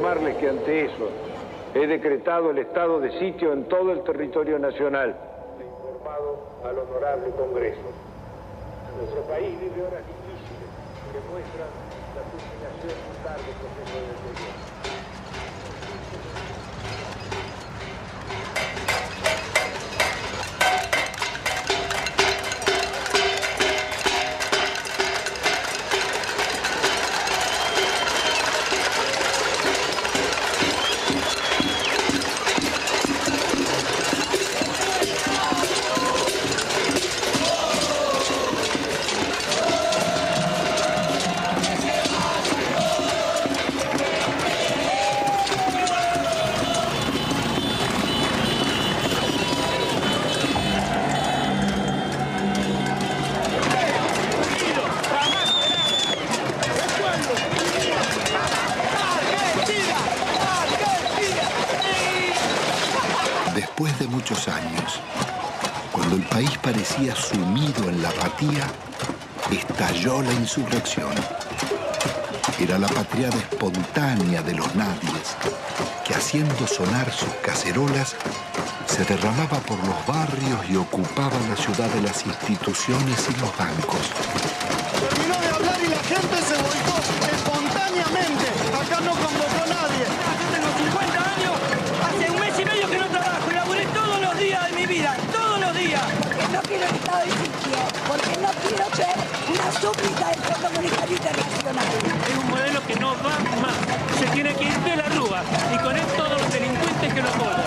informarles que ante eso he decretado el estado de sitio en todo el territorio nacional. He informado al honorable Congreso. Nuestro país vive horas difíciles que muestran la culminación de un largo proceso de deterioro. Después de muchos años, cuando el país parecía sumido en la apatía, estalló la insurrección. Era la patriada espontánea de los nadies, que haciendo sonar sus cacerolas, se derramaba por los barrios y ocupaba la ciudad de las instituciones y los bancos. Terminó de hablar y la gente se volcó espontáneamente. Acá no convocó nadie. Yo tengo 50 años, hace un mes y medio que no trabajo y laburé todos los días de mi vida, todos los días. Porque no quiero el estado de sitio, porque no quiero ser una súplica del Fondo Monetario Internacional. Es un modelo que no va más. Se tiene que ir de la Rúa y con él todos los delincuentes que lo apoyan.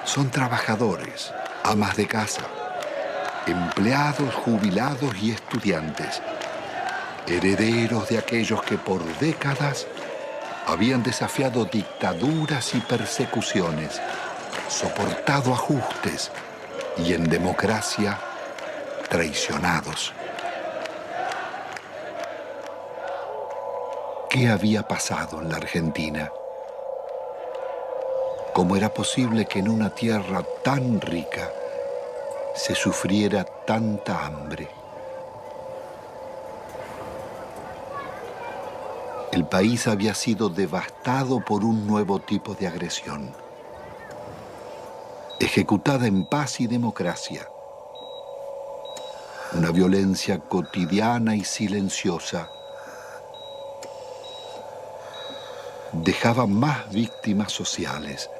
Son trabajadores, amas de casa, empleados, jubilados y estudiantes, herederos de aquellos que por décadas habían desafiado dictaduras y persecuciones, soportado ajustes y en democracia traicionados. ¿Qué había pasado en la Argentina? ¿Cómo era posible que en una tierra tan rica se sufriera tanta hambre? El país había sido devastado por un nuevo tipo de agresión, ejecutada en paz y democracia. Una violencia cotidiana y silenciosa dejaba más víctimas sociales,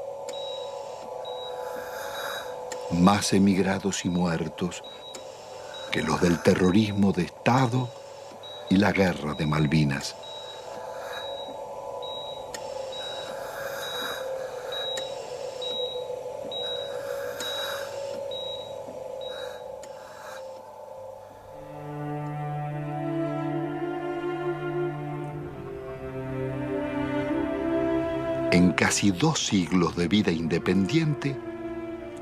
más emigrados y muertos que los del terrorismo de Estado y la guerra de Malvinas. En casi 2 siglos de vida independiente,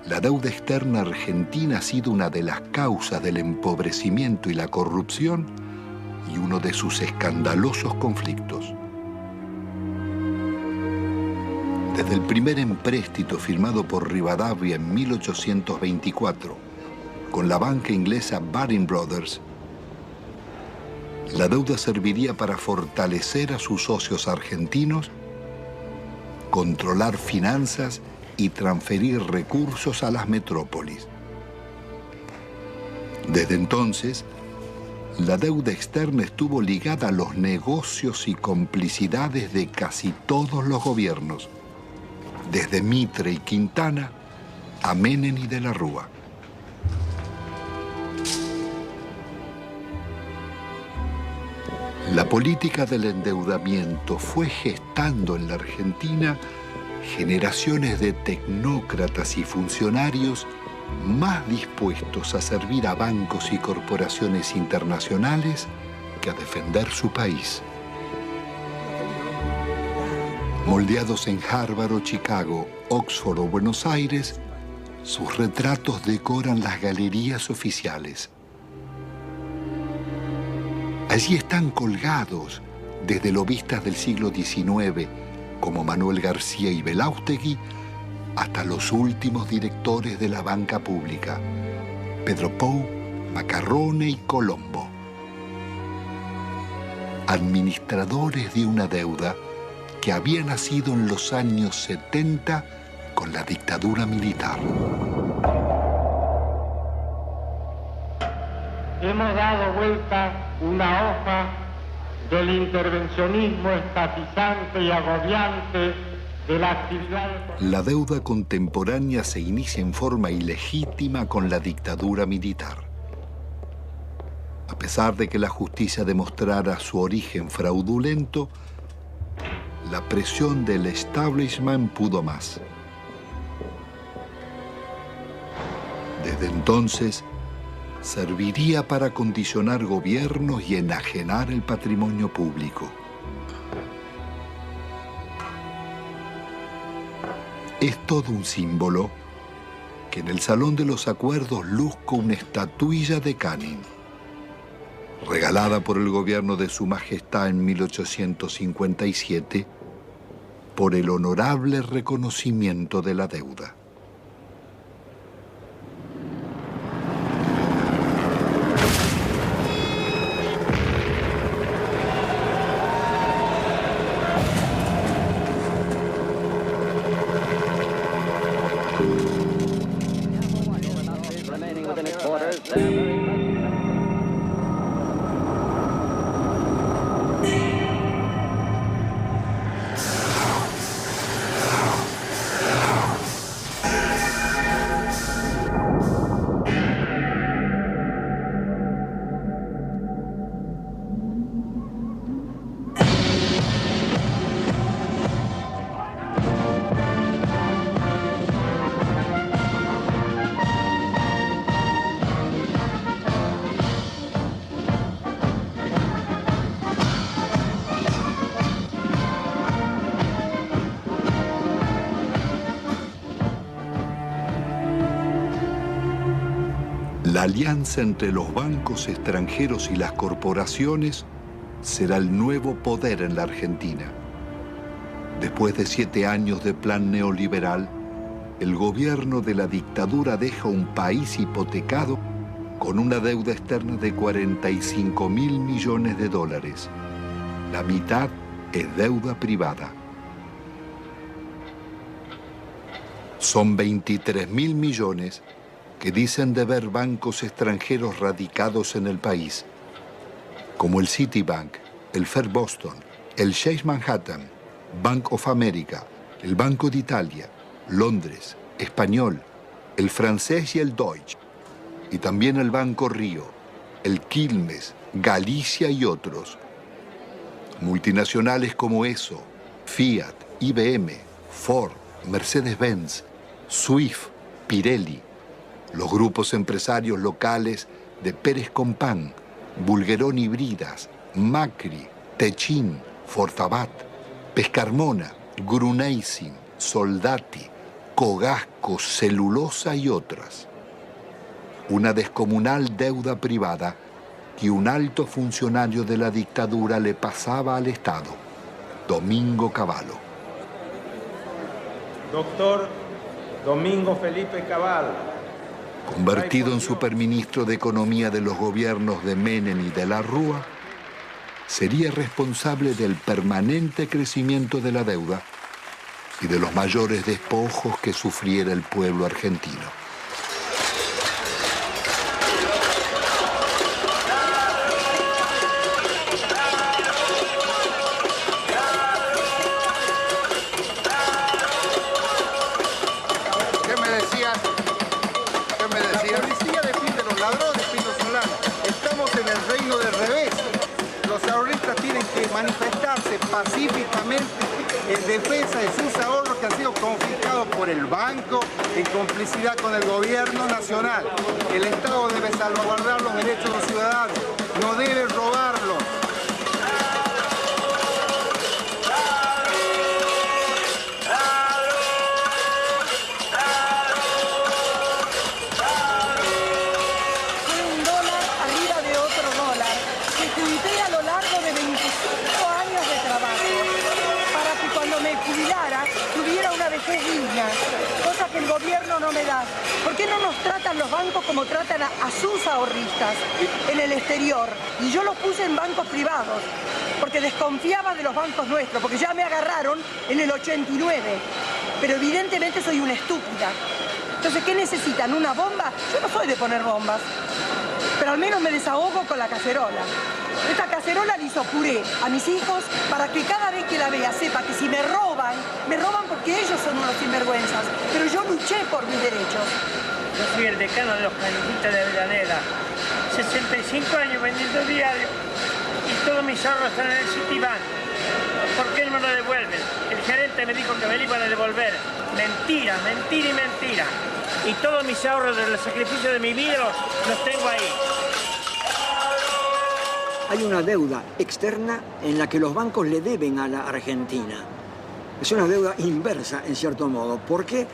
la deuda externa argentina ha sido una de las causas del empobrecimiento y la corrupción y uno de sus escandalosos conflictos. Desde el primer empréstito firmado por Rivadavia en 1824 con la banca inglesa Baring Brothers, la deuda serviría para fortalecer a sus socios argentinos, controlar finanzas y transferir recursos a las metrópolis. Desde entonces, la deuda externa estuvo ligada a los negocios y complicidades de casi todos los gobiernos, desde Mitre y Quintana a Menem y de la Rúa. La política del endeudamiento fue gestando en la Argentina generaciones de tecnócratas y funcionarios más dispuestos a servir a bancos y corporaciones internacionales que a defender su país. Moldeados en Harvard o Chicago, Oxford o Buenos Aires, sus retratos decoran las galerías oficiales. Allí están colgados desde lobistas del siglo XIX, como Manuel García y Belaustegui, hasta los últimos directores de la banca pública, Pedro Pou, Macarrone y Colombo. Administradores de una deuda que había nacido en los años 70 con la dictadura militar. Hemos dado vuelta una hoja del intervencionismo estatizante y agobiante de la actividad. La deuda contemporánea se inicia en forma ilegítima con la dictadura militar. A pesar de que la justicia demostrara su origen fraudulento, la presión del establishment pudo más. Desde entonces, serviría para condicionar gobiernos y enajenar el patrimonio público. Es todo un símbolo que en el Salón de los Acuerdos luzca una estatuilla de Canning, regalada por el gobierno de Su Majestad en 1857, por el honorable reconocimiento de la deuda. La alianza entre los bancos extranjeros y las corporaciones será el nuevo poder en la Argentina. Después de 7 años de plan neoliberal, el gobierno de la dictadura deja un país hipotecado con una deuda externa de 45.000 millones de dólares. La mitad es deuda privada. Son 23.000 millones que dicen deber bancos extranjeros radicados en el país, como el Citibank, el First Boston, el Chase Manhattan, Bank of America, el Banco de Italia, Londres, Español, el Francés y el Deutsche, y también el Banco Río, el Quilmes, Galicia y otros. Multinacionales como ESO, Fiat, IBM, Ford, Mercedes-Benz, Swift, Pirelli, los grupos empresarios locales de Pérez Compán, Bulguerón y Bridas, Macri, Techin, Fortabat, Pescarmona, Gruneisin, Soldati, Cogasco, Celulosa y otras. Una descomunal deuda privada que un alto funcionario de la dictadura le pasaba al Estado, Domingo Cavallo. Doctor Domingo Felipe Cavallo. Convertido en superministro de Economía de los gobiernos de Menem y de la Rúa, sería responsable del permanente crecimiento de la deuda y de los mayores despojos que sufriera el pueblo argentino. Manifestarse pacíficamente en defensa de sus ahorros que han sido confiscados por el banco en complicidad con el gobierno nacional. El Estado debe salvaguardar los derechos de los ciudadanos, no debe robarlos. Cosa que el gobierno no me da. ¿Por qué no nos tratan los bancos como tratan a sus ahorristas en el exterior? Y yo los puse en bancos privados, porque desconfiaba de los bancos nuestros, porque ya me agarraron en el 89. Pero evidentemente soy una estúpida. Entonces, ¿qué necesitan? ¿Una bomba? Yo no soy de poner bombas, pero al menos me desahogo con la cacerola. Esta cacerola le hizo puré a mis hijos para que cada vez que la vea sepa que si me roban porque ellos son unos sinvergüenzas, pero yo luché por mis derechos. Yo soy el decano de los canutistas de Avellaneda, 65 años vendiendo diario y todos mis ahorros están en el Citibank. ¿Por qué no me lo devuelven? El gerente me dijo que me lo iban a devolver. Mentira, mentira y mentira. Y todos mis ahorros del sacrificio de mi vida los tengo ahí. Hay una deuda externa en la que los bancos le deben a la Argentina. Es una deuda inversa, en cierto modo, porque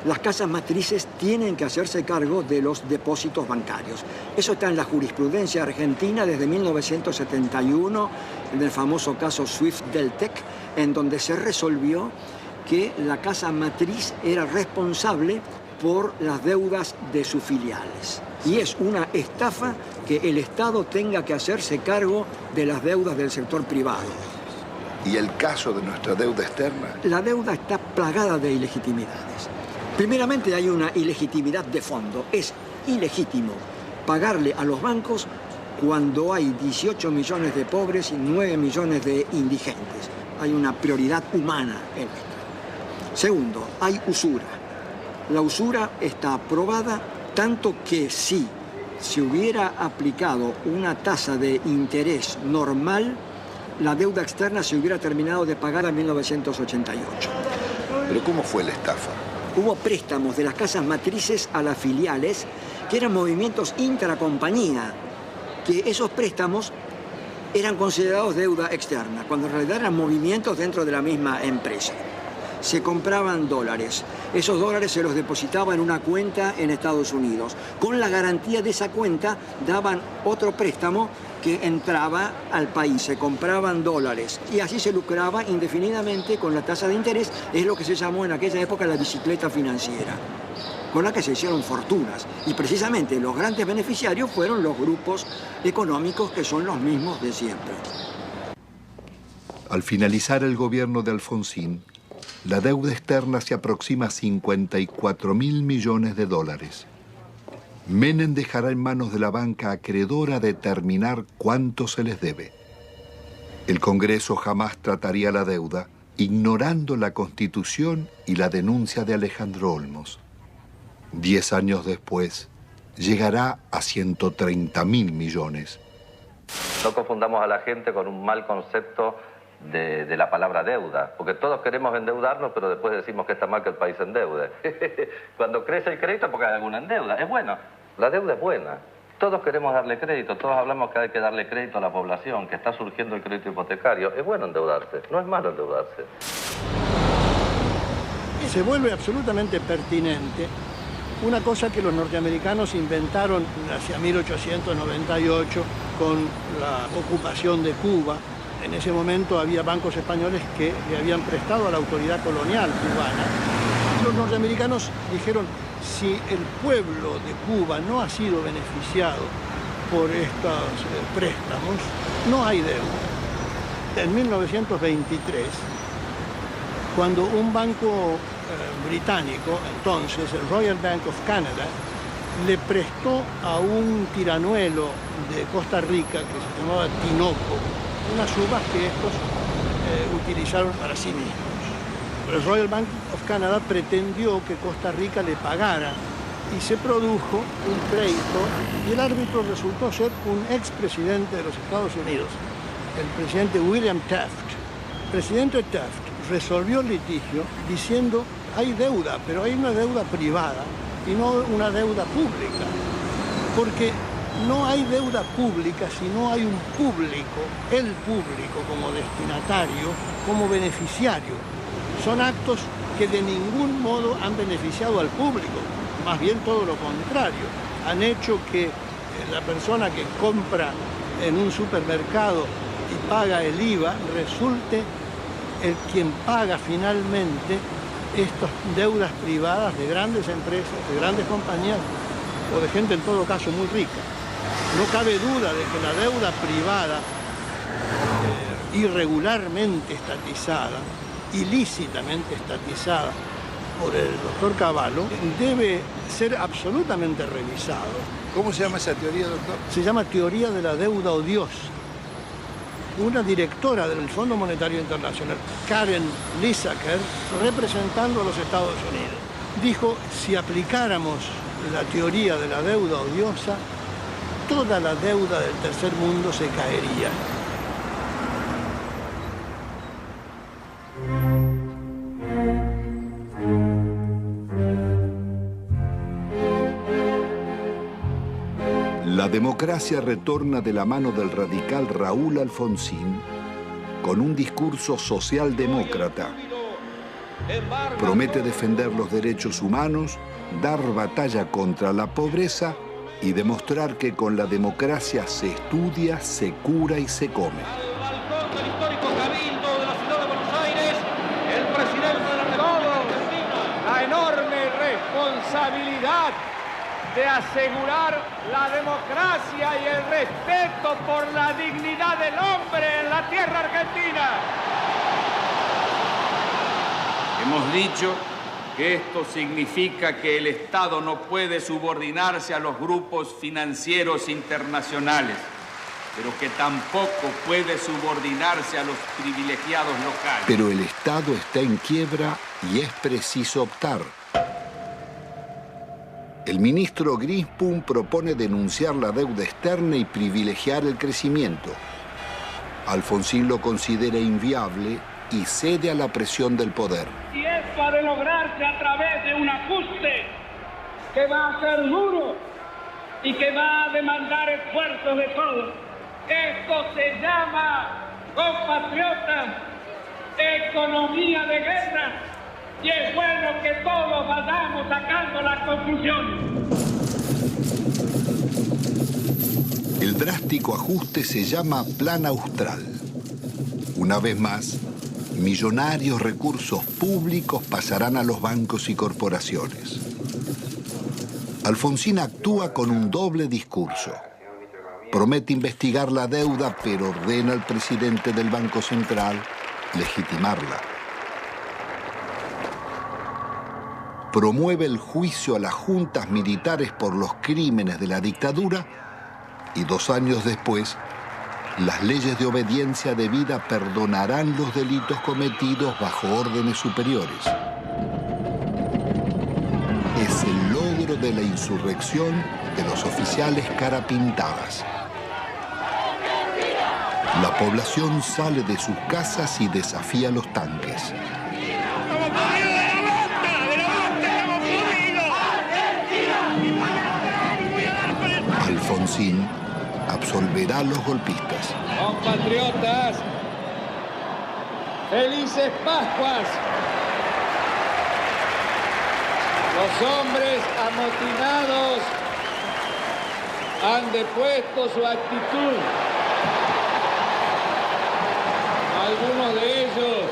las casas matrices tienen que hacerse cargo de los depósitos bancarios. Eso está en la jurisprudencia argentina desde 1971, en el famoso caso Swift-Deltec, en donde se resolvió que la casa matriz era responsable por las deudas de sus filiales. Y es una estafa que el Estado tenga que hacerse cargo de las deudas del sector privado. ¿Y el caso de nuestra deuda externa? La deuda está plagada de ilegitimidades. Primeramente hay una ilegitimidad de fondo. Es ilegítimo pagarle a los bancos cuando hay 18 millones de pobres y 9 millones de indigentes. Hay una prioridad humana en esto. Segundo, hay usura. La usura está aprobada tanto que si se hubiera aplicado una tasa de interés normal, la deuda externa se hubiera terminado de pagar en 1988. ¿Pero cómo fue la estafa? Hubo préstamos de las casas matrices a las filiales que eran movimientos intracompañía, que esos préstamos eran considerados deuda externa, cuando en realidad eran movimientos dentro de la misma empresa. se compraban dólares. Esos dólares se los depositaba en una cuenta en Estados Unidos. Con la garantía de esa cuenta daban otro préstamo que entraba al país. Se compraban dólares y así se lucraba indefinidamente con la tasa de interés. Es lo que se llamó en aquella época la bicicleta financiera, con la que se hicieron fortunas. Y precisamente los grandes beneficiarios fueron los grupos económicos que son los mismos de siempre. Al finalizar el gobierno de Alfonsín, la deuda externa se aproxima a 54.000 millones de dólares. Menem dejará en manos de la banca acreedora determinar cuánto se les debe. El Congreso jamás trataría la deuda, ignorando la Constitución y la denuncia de Alejandro Olmos. 10 años después, llegará a 130.000 millones. No confundamos a la gente con un mal concepto de la palabra deuda, porque todos queremos endeudarnos, pero después decimos que está mal que el país endeude. Cuando crece el crédito porque hay alguna endeuda, es bueno, la deuda es buena. Todos queremos darle crédito, todos hablamos que hay que darle crédito a la población, que está surgiendo el crédito hipotecario. Es bueno endeudarse, no es malo endeudarse. Se vuelve absolutamente pertinente una cosa que los norteamericanos inventaron hacia 1898 con la ocupación de Cuba. En ese momento había bancos españoles que le habían prestado a la autoridad colonial cubana. Los norteamericanos dijeron, si el pueblo de Cuba no ha sido beneficiado por estos préstamos, no hay deuda. En 1923, cuando un banco británico, entonces el Royal Bank of Canada, le prestó a un tiranuelo de Costa Rica que se llamaba Tinoco, unas uvas que estos utilizaron para sí mismos. El Royal Bank of Canada pretendió que Costa Rica le pagara y se produjo un pleito y el árbitro resultó ser un expresidente de los Estados Unidos, el presidente William Taft. El presidente Taft resolvió el litigio diciendo hay deuda, pero hay una deuda privada y no una deuda pública, porque no hay deuda pública si no hay un público, el público como destinatario, como beneficiario. Son actos que de ningún modo han beneficiado al público, más bien todo lo contrario. Han hecho que la persona que compra en un supermercado y paga el IVA resulte el quien paga finalmente estas deudas privadas de grandes empresas, de grandes compañías o de gente en todo caso muy rica. No cabe duda de que la deuda privada irregularmente estatizada, ilícitamente estatizada por el doctor Cavallo, debe ser absolutamente revisado. ¿Cómo se llama esa teoría, doctor? Se llama teoría de la deuda odiosa. Una directora del Fondo Monetario Internacional, Karen Lissaker, representando a los Estados Unidos, dijo, si aplicáramos la teoría de la deuda odiosa, toda la deuda del tercer mundo se caería. La democracia retorna de la mano del radical Raúl Alfonsín con un discurso socialdemócrata. Promete defender los derechos humanos, dar batalla contra la pobreza y demostrar que con la democracia se estudia, se cura y se come. Al balcón del histórico Cabildo de la ciudad de Buenos Aires, el presidente de la República, la enorme responsabilidad de asegurar la democracia y el respeto por la dignidad del hombre en la tierra argentina. Hemos dicho que esto significa que el Estado no puede subordinarse a los grupos financieros internacionales, pero que tampoco puede subordinarse a los privilegiados locales. Pero el Estado está en quiebra y es preciso optar. El ministro Grinspoon propone denunciar la deuda externa y privilegiar el crecimiento. Alfonsín lo considera inviable y cede a la presión del poder. Y esto ha de lograrse a través de un ajuste que va a ser duro y que va a demandar esfuerzos de todos. Esto se llama, compatriotas, economía de guerra. que todos vayamos sacando las conclusiones. El drástico ajuste se llama Plan Austral. Una vez más, millonarios recursos públicos pasarán a los bancos y corporaciones. Alfonsín actúa con un doble discurso. Promete investigar la deuda, pero ordena al presidente del Banco Central legitimarla. Promueve el juicio a las juntas militares por los crímenes de la dictadura y 2 años después, las leyes de obediencia debida perdonarán los delitos cometidos bajo órdenes superiores. Es el logro de la insurrección de los oficiales carapintadas. La población sale de sus casas y desafía los tanques. Alfonsín absolverá a los golpistas. Compatriotas, felices Pascuas. Los hombres amotinados han depuesto su actitud. Algunos de ellos,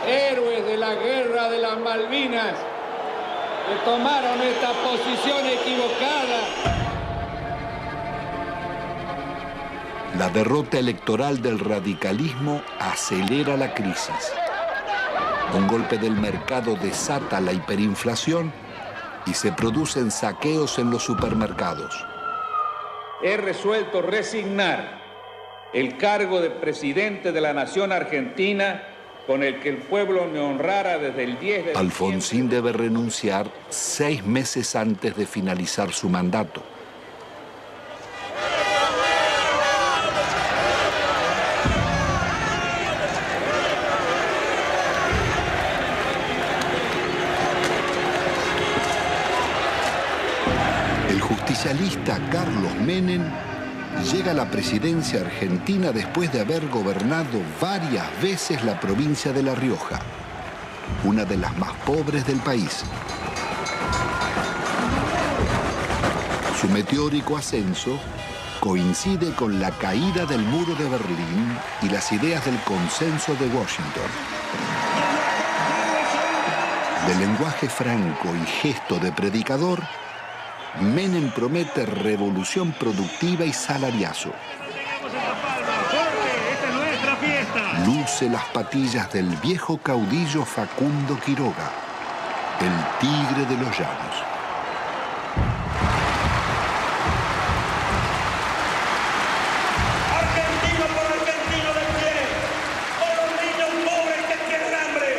héroes de la guerra de las Malvinas, que tomaron esta posición equivocada. La derrota electoral del radicalismo acelera la crisis. Un golpe del mercado desata la hiperinflación y se producen saqueos en los supermercados. He resuelto resignar el cargo de presidente de la nación argentina con el que el pueblo me honrara desde el 10 de diciembre. Alfonsín debe renunciar 6 meses antes de finalizar su mandato. El justicialista Carlos Menem llega a la presidencia argentina después de haber gobernado varias veces la provincia de La Rioja, una de las más pobres del país. Su meteórico ascenso coincide con la caída del muro de Berlín y las ideas del consenso de Washington. De lenguaje franco y gesto de predicador, Menem promete revolución productiva y salariazo. Luce las patillas del viejo caudillo Facundo Quiroga, el tigre de los llanos. Argentino por argentino de pie, por los niños pobres que tienen hambre,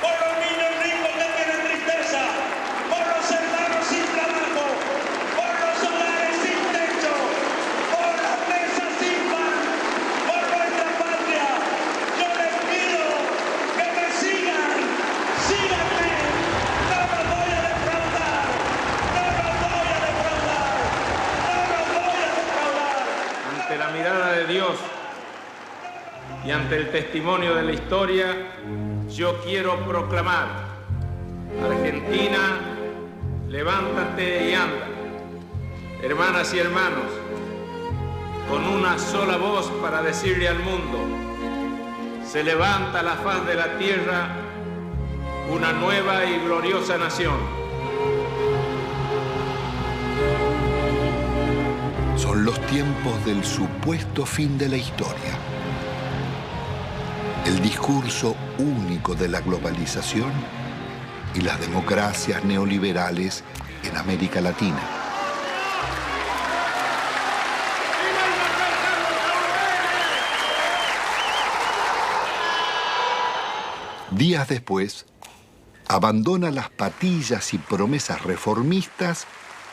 por los niños ricos que tienen tristeza, por los hermanos sin trabajo, por los hogares sin techo, por las mesas sin pan, por nuestra patria. Yo les pido que me sigan, síganme, no los voy a defraudar, no los voy a defraudar, no los voy a defraudar. Ante la mirada de Dios y ante el testimonio de la historia, yo quiero proclamar: Argentina, levántate y anda. Hermanas y hermanos, con una sola voz para decirle al mundo: se levanta a la faz de la tierra una nueva y gloriosa nación. Son los tiempos del supuesto fin de la historia. El discurso único de la globalización y las democracias neoliberales en América Latina. Días después, abandona las patillas y promesas reformistas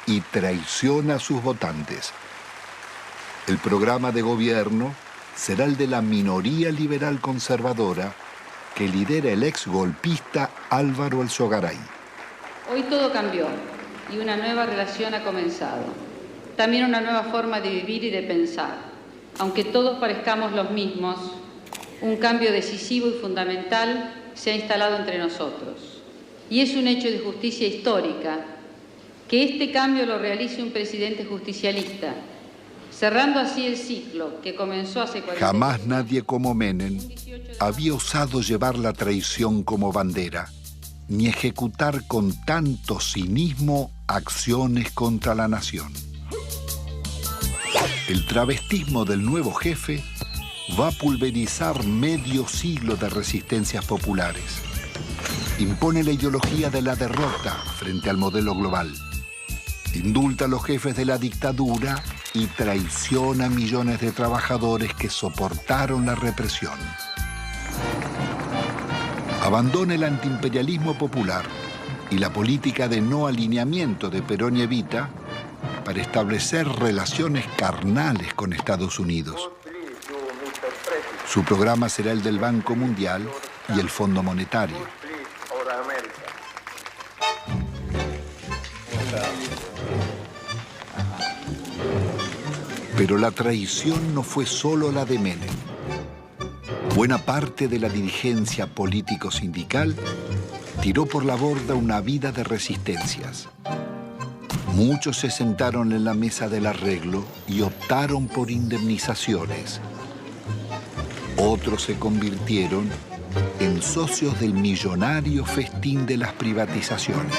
y traiciona a sus votantes. El programa de gobierno será el de la minoría liberal conservadora que lidera el ex golpista Álvaro Alzogaray. Hoy todo cambió y una nueva relación ha comenzado. También una nueva forma de vivir y de pensar. Aunque todos parezcamos los mismos, un cambio decisivo y fundamental se ha instalado entre nosotros. Y es un hecho de justicia histórica que este cambio lo realice un presidente justicialista, cerrando así el ciclo que comenzó hace 40 años. Jamás nadie como Menem había osado llevar la traición como bandera, ni ejecutar con tanto cinismo acciones contra la nación. El travestismo del nuevo jefe va a pulverizar medio siglo de resistencias populares. Impone la ideología de la derrota frente al modelo global. Indulta a los jefes de la dictadura y traiciona a millones de trabajadores que soportaron la represión. Abandona el antiimperialismo popular y la política de no alineamiento de Perón y Evita para establecer relaciones carnales con Estados Unidos. Su programa será el del Banco Mundial y el Fondo Monetario. Pero la traición no fue solo la de Menem. Buena parte de la dirigencia político-sindical tiró por la borda una vida de resistencias. Muchos se sentaron en la mesa del arreglo y optaron por indemnizaciones. Otros se convirtieron en socios del millonario festín de las privatizaciones.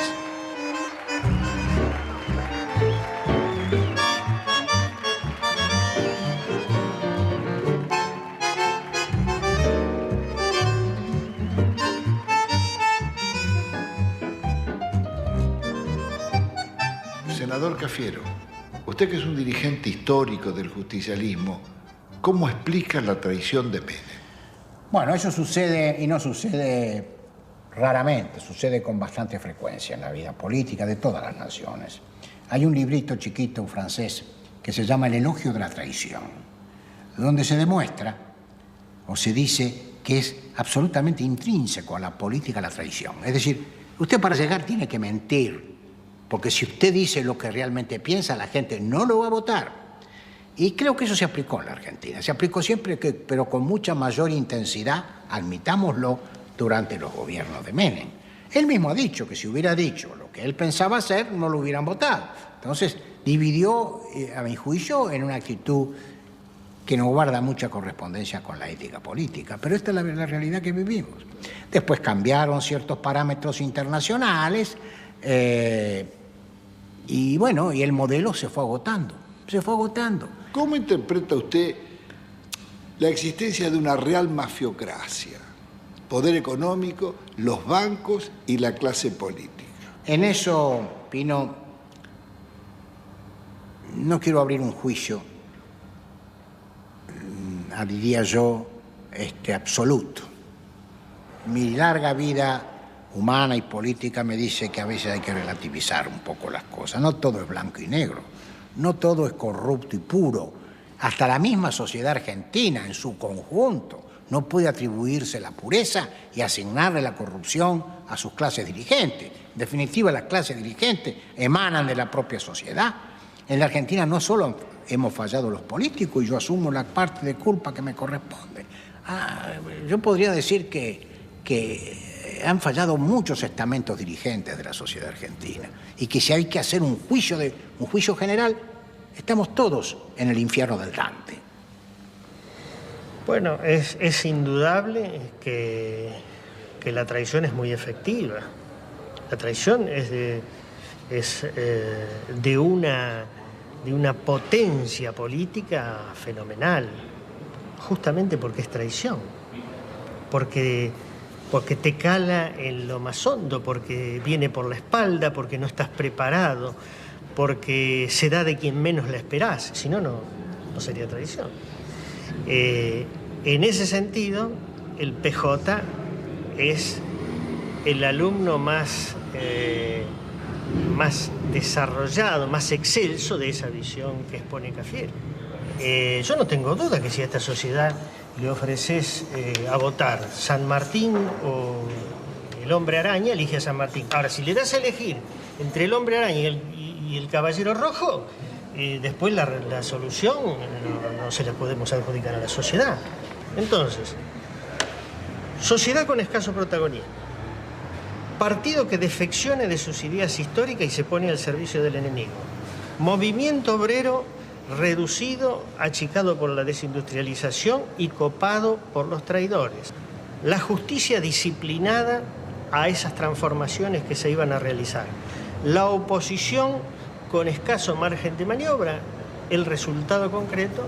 Senador Cafiero, usted que es un dirigente histórico del justicialismo, ¿cómo explica la traición de Menem? Bueno, eso sucede, y no sucede raramente, sucede con bastante frecuencia en la vida política de todas las naciones. Hay un librito chiquito francés que se llama El elogio de la traición, donde se demuestra o se dice que es absolutamente intrínseco a la política la traición. Es decir, usted para llegar tiene que mentir, porque si usted dice lo que realmente piensa, la gente no lo va a votar. Y creo que eso se aplicó en la Argentina. Se aplicó siempre, pero con mucha mayor intensidad, admitámoslo, durante los gobiernos de Menem. Él mismo ha dicho que si hubiera dicho lo que él pensaba hacer, no lo hubieran votado. Entonces, dividió, a mi juicio, en una actitud que no guarda mucha correspondencia con la ética política. Pero esta es la realidad que vivimos. Después cambiaron ciertos parámetros internacionales, y bueno, y el modelo se fue agotando. Se fue agotando. ¿Cómo interpreta usted la existencia de una real mafiocracia? Poder económico, los bancos y la clase política. En eso, Pino, no quiero abrir un juicio, diría yo, absoluto. Mi larga vida humana y política me dice que a veces hay que relativizar un poco las cosas. No todo es blanco y negro. No todo es corrupto y puro. Hasta la misma sociedad argentina en su conjunto no puede atribuirse la pureza y asignarle la corrupción a sus clases dirigentes. En definitiva, las clases dirigentes emanan de la propia sociedad. En la Argentina no solo hemos fallado los políticos, y yo asumo la parte de culpa que me corresponde. Yo podría decir que han fallado muchos estamentos dirigentes de la sociedad argentina, y que si hay que hacer un juicio general, estamos todos en el infierno del Dante. Bueno, es indudable que la traición es muy efectiva. La traición es de una potencia política fenomenal, justamente porque es traición, porque te cala en lo más hondo, porque viene por la espalda, porque no estás preparado, porque se da de quien menos la esperás, si no, no sería traición. En ese sentido, el PJ es el alumno más desarrollado, más excelso de esa visión que expone Cafiero. Yo no tengo duda que si a esta sociedad le ofreces a votar San Martín o el Hombre Araña, elige a San Martín. Ahora, si le das a elegir entre el Hombre Araña y el Caballero Rojo, después la solución no se la podemos adjudicar a la sociedad. Entonces, sociedad con escaso protagonismo. Partido que defeccione de sus ideas históricas y se pone al servicio del enemigo. Movimiento obrero reducido, achicado por la desindustrialización y copado por los traidores. La justicia disciplinada a esas transformaciones que se iban a realizar. La oposición con escaso margen de maniobra. El resultado concreto.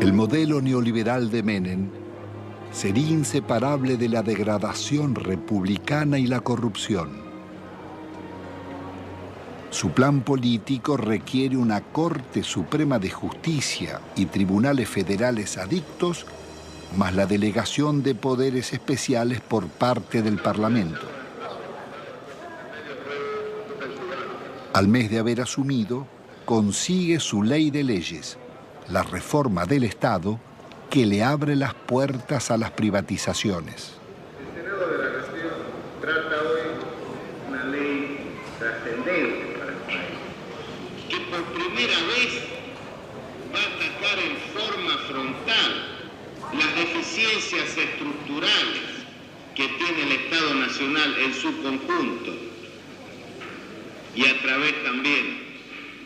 El modelo neoliberal de Menem sería inseparable de la degradación republicana y la corrupción. Su plan político requiere una Corte Suprema de Justicia y tribunales federales adictos, más la delegación de poderes especiales por parte del Parlamento. Al mes de haber asumido, consigue su ley de leyes, la reforma del Estado, que le abre las puertas a las privatizaciones. El Senado de la Nación trata hoy una ley trascendente para el país, que por primera vez va a atacar en forma frontal las deficiencias estructurales que tiene el Estado Nacional en su conjunto y a través también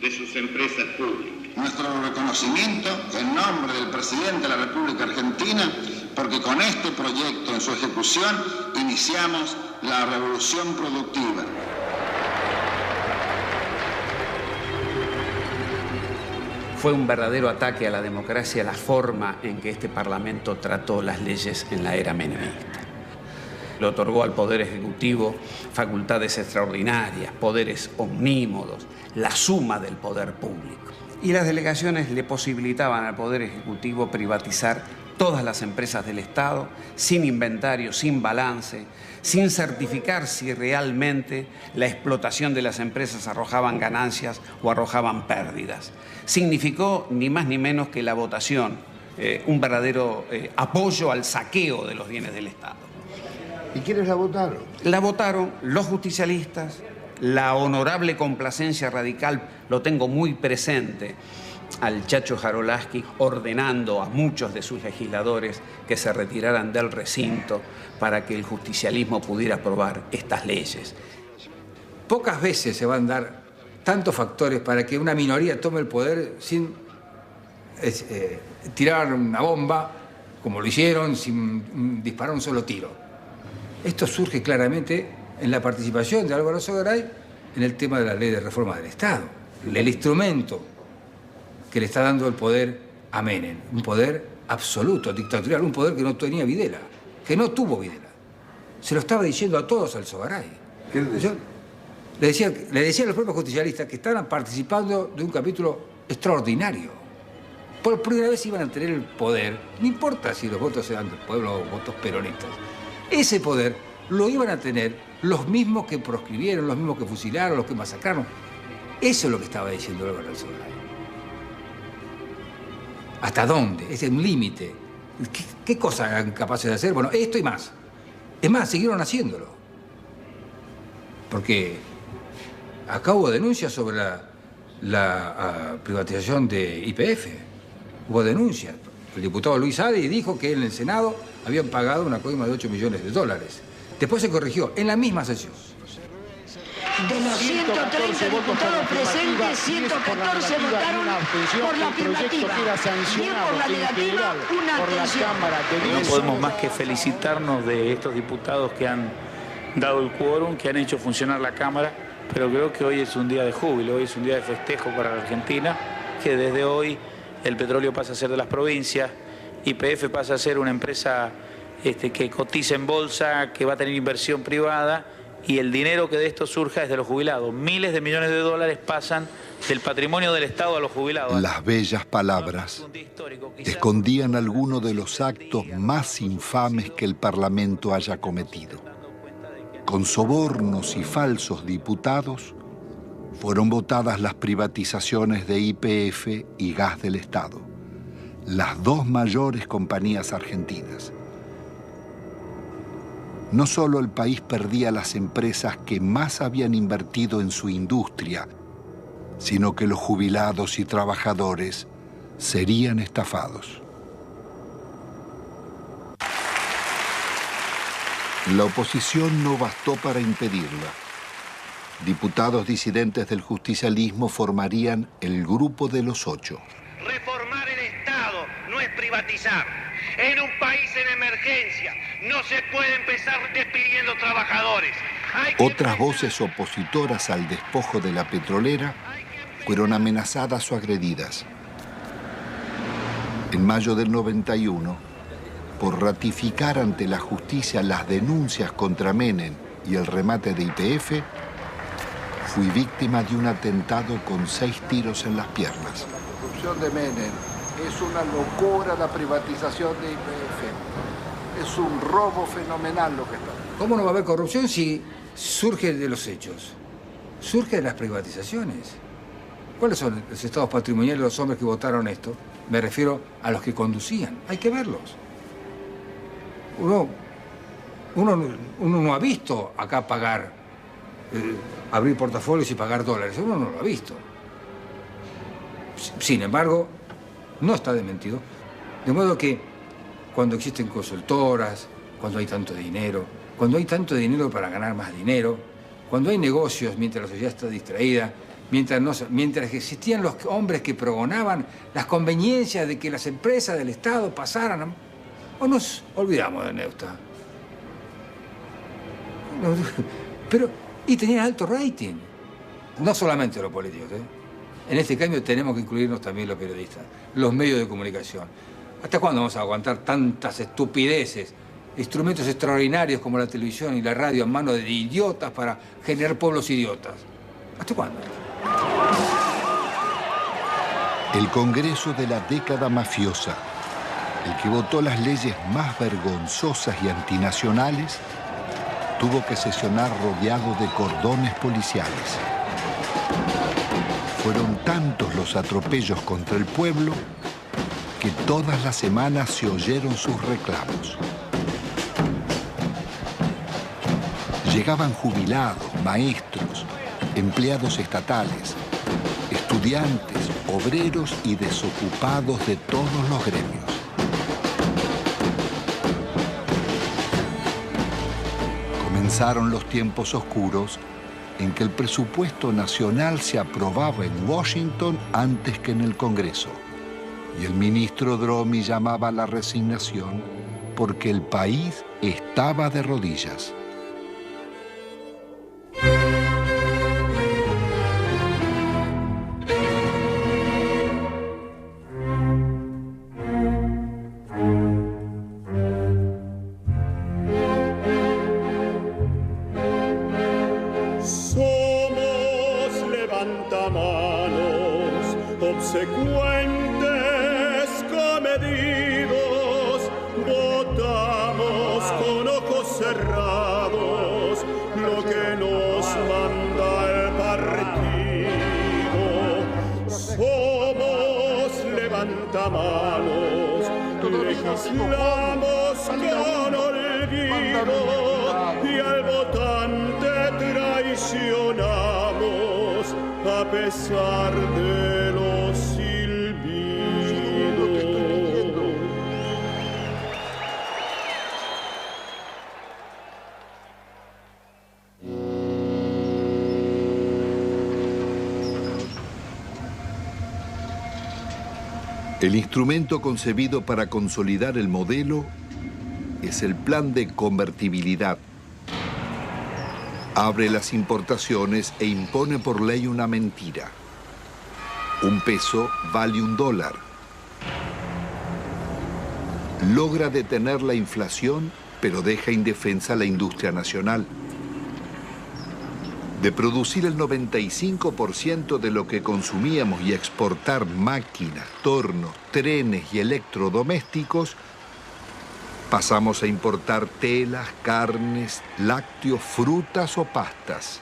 de sus empresas públicas. Nuestro reconocimiento en nombre del presidente de la República Argentina, porque con este proyecto en su ejecución iniciamos la revolución productiva. Fue un verdadero ataque a la democracia la forma en que este Parlamento trató las leyes en la era menemista. Le otorgó al Poder Ejecutivo facultades extraordinarias, poderes omnímodos, la suma del poder público. Y las delegaciones le posibilitaban al Poder Ejecutivo privatizar todas las empresas del Estado, sin inventario, sin balance, sin certificar si realmente la explotación de las empresas arrojaban ganancias o arrojaban pérdidas. Significó ni más ni menos que la votación, un verdadero apoyo al saqueo de los bienes del Estado. ¿Y quiénes la votaron? La votaron los justicialistas, la honorable complacencia radical, lo tengo muy presente, al Chacho Jarolaski ordenando a muchos de sus legisladores que se retiraran del recinto para que el justicialismo pudiera aprobar estas leyes. Pocas veces se van a dar tantos factores para que una minoría tome el poder sin tirar una bomba, como lo hicieron, sin disparar un solo tiro. Esto surge claramente en la participación de Álvaro Sogaray en el tema de la ley de reforma del Estado. El instrumento que le está dando el poder a Menem, un poder absoluto, dictatorial, un poder que no tenía Videla, que no tuvo Videla. Se lo estaba diciendo a todos al Sogaray. Le decía a los propios justicialistas que estaban participando de un capítulo extraordinario. Por primera vez iban a tener el poder, no importa si los votos sean del pueblo o votos peronistas, ese poder lo iban a tener los mismos que proscribieron, los mismos que fusilaron, los que masacraron. Eso es lo que estaba diciendo Álvaro Sogaray. ¿Hasta dónde? Es un límite. ¿Qué cosas eran capaces de hacer? Bueno, esto y más. Es más, siguieron haciéndolo. Porque acá hubo denuncias sobre la privatización de YPF. Hubo denuncias. El diputado Luis Adi dijo que en el Senado habían pagado una coima de $8 millones. Después se corrigió en la misma sesión. De los 130 diputados presentes, 114 votaron por la afirmativa. Bien por la negativa, una abstención. No podemos más que felicitarnos de estos diputados que han dado el quórum, que han hecho funcionar la Cámara, pero creo que hoy es un día de júbilo, hoy es un día de festejo para la Argentina, que desde hoy el petróleo pasa a ser de las provincias, YPF pasa a ser una empresa que cotiza en bolsa, que va a tener inversión privada, y el dinero que de esto surja es de los jubilados. Miles de millones de dólares pasan del patrimonio del Estado a los jubilados. Las bellas palabras escondían algunos de los actos más infames que el Parlamento haya cometido. Con sobornos y falsos diputados fueron votadas las privatizaciones de YPF y Gas del Estado, las dos mayores compañías argentinas. no solo el país perdía las empresas que más habían invertido en su industria, sino que los jubilados y trabajadores serían estafados. La oposición no bastó para impedirla. Diputados disidentes del justicialismo formarían el Grupo de los Ocho. Reformar el Estado no es privatizar. En un país en emergencia no se puede empezar despidiendo trabajadores. Otras voces opositoras al despojo de la petrolera fueron amenazadas o agredidas. En mayo del 91, por ratificar ante la justicia las denuncias contra Menem y el remate de YPF, fui víctima de un atentado con 6 tiros en las piernas. La corrupción de Menem es una locura, la privatización de YPF. Es un robo fenomenal lo que está. ¿Cómo no va a haber corrupción si surge de los hechos? Surge de las privatizaciones. ¿Cuáles son los estados patrimoniales de los hombres que votaron esto? Me refiero a los que conducían. Hay que verlos. Uno no ha visto acá pagar, abrir portafolios y pagar dólares. Uno no lo ha visto. Sin embargo, no está desmentido. De modo que cuando existen consultoras, cuando hay tanto dinero para ganar más dinero, cuando hay negocios mientras la sociedad está distraída, mientras existían los hombres que pregonaban las conveniencias de que las empresas del Estado pasaran, o nos olvidamos de Neusta. Y tenían alto rating. No solamente los políticos, En este cambio tenemos que incluirnos también los periodistas, los medios de comunicación. ¿Hasta cuándo vamos a aguantar tantas estupideces? Instrumentos extraordinarios como la televisión y la radio en manos de idiotas para generar pueblos idiotas. ¿Hasta cuándo? El Congreso de la década mafiosa, el que votó las leyes más vergonzosas y antinacionales, tuvo que sesionar rodeado de cordones policiales. Fueron tantos los atropellos contra el pueblo que todas las semanas se oyeron sus reclamos. Llegaban jubilados, maestros, empleados estatales, estudiantes, obreros y desocupados de todos los gremios. Comenzaron los tiempos oscuros en que el presupuesto nacional se aprobaba en Washington antes que en el Congreso. Y el ministro Dromi llamaba a la resignación porque el país estaba de rodillas. Legislamos con olvido y al votante traicionamos a pesar de los silbidos. El instrumento concebido para consolidar el modelo es el plan de convertibilidad. Abre las importaciones e impone por ley una mentira. Un peso vale $1. Logra detener la inflación, pero deja indefensa la industria nacional. De producir el 95% de lo que consumíamos y exportar máquinas, tornos, trenes y electrodomésticos, pasamos a importar telas, carnes, lácteos, frutas o pastas.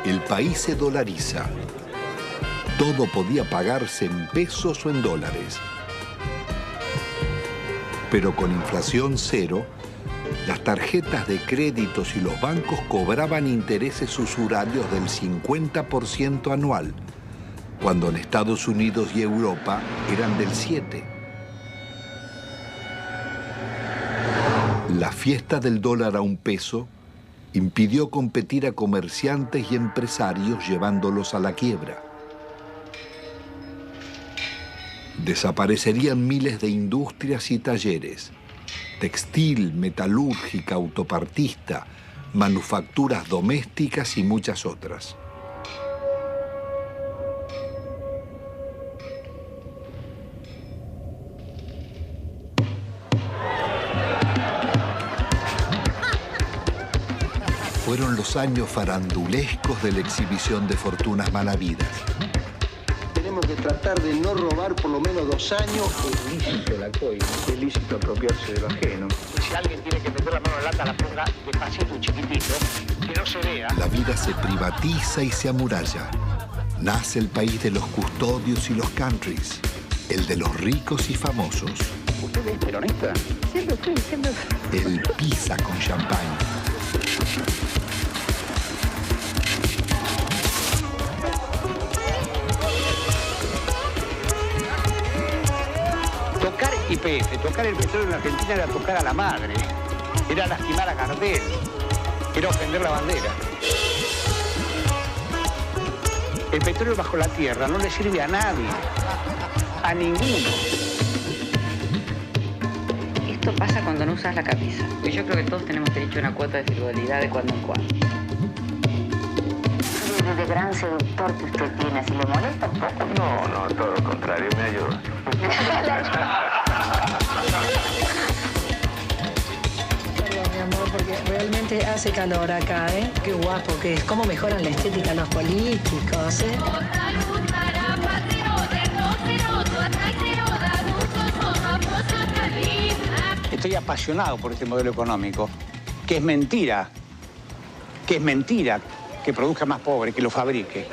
El país se dolariza. Todo podía pagarse en pesos o en dólares. Pero con inflación cero, las tarjetas de créditos y los bancos cobraban intereses usurarios del 50% anual, cuando en Estados Unidos y Europa eran del 7%. La fiesta del dólar a un peso impidió competir a comerciantes y empresarios llevándolos a la quiebra. Desaparecerían miles de industrias y talleres, textil, metalúrgica, autopartista, manufacturas domésticas y muchas otras. Fueron los años farandulescos de la exhibición de fortunas malavidas. Tenemos que tratar de no robar por lo menos 2 años. Es lícito la coima, es lícito apropiarse de lo ajeno. Si alguien tiene que meter la mano en la lata, la ponga despacito, chiquitito, que no se vea. La vida se privatiza y se amuralla. Nace el país de los custodios y los countries, el de los ricos y famosos. ¿Usted es peronista? Siempre fui, siempre fui. El pizza con champán. Tocar YPF, tocar el petróleo en Argentina era tocar a la madre, era lastimar a Gardel, era ofender la bandera. El petróleo bajo la tierra no le sirve a nadie, a ninguno. Esto pasa cuando no usas la cabeza. Y yo creo que todos tenemos derecho a una cuota de frivolidad de cuando en cuando. De gran seductor que usted tiene, ¿si le molesta un poco? No, todo lo contrario, me ayuda. Perdón, mi amor, porque realmente hace calor acá, ¿eh? Qué guapo que es, cómo mejoran la estética los políticos, ¿eh? Estoy apasionado por este modelo económico, que es mentira que produzca más pobre, que lo fabrique.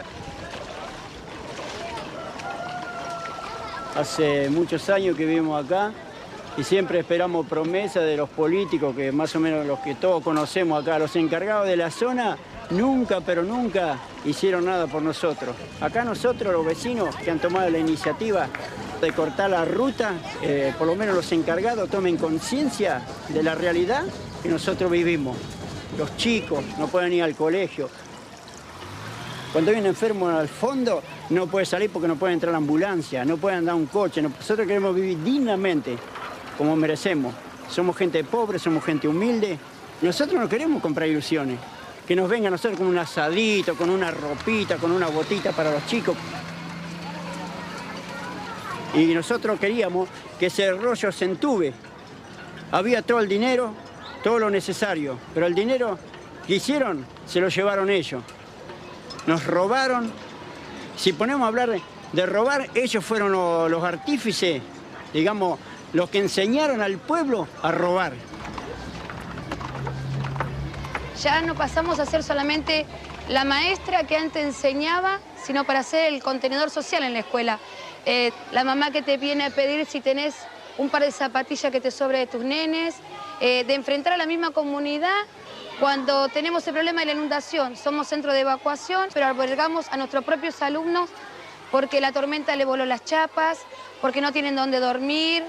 Hace muchos años que vivimos acá y siempre esperamos promesas de los políticos, que más o menos los que todos conocemos acá, los encargados de la zona, nunca, pero nunca hicieron nada por nosotros. Acá nosotros, los vecinos que han tomado la iniciativa de cortar la ruta, por lo menos los encargados tomen conciencia de la realidad que nosotros vivimos. Los chicos no pueden ir al colegio. Cuando hay un enfermo al fondo, no puede salir porque no puede entrar a la ambulancia, no puede andar un coche. Nosotros queremos vivir dignamente, como merecemos. Somos gente pobre, somos gente humilde. Nosotros no queremos comprar ilusiones. Que nos vengan a nosotros con un asadito, con una ropita, con una botita para los chicos. Y nosotros queríamos que ese rollo se entube. Había todo el dinero, todo lo necesario, pero el dinero que hicieron se lo llevaron ellos. Nos robaron. Si ponemos a hablar de robar, ellos fueron los artífices, digamos, los que enseñaron al pueblo a robar. Ya no pasamos a ser solamente la maestra que antes enseñaba, sino para ser el contenedor social en la escuela. La mamá que te viene a pedir si tenés un par de zapatillas que te sobre de tus nenes, de enfrentar a la misma comunidad cuando tenemos el problema de la inundación. Somos centro de evacuación, pero albergamos a nuestros propios alumnos porque la tormenta le voló las chapas, porque no tienen dónde dormir.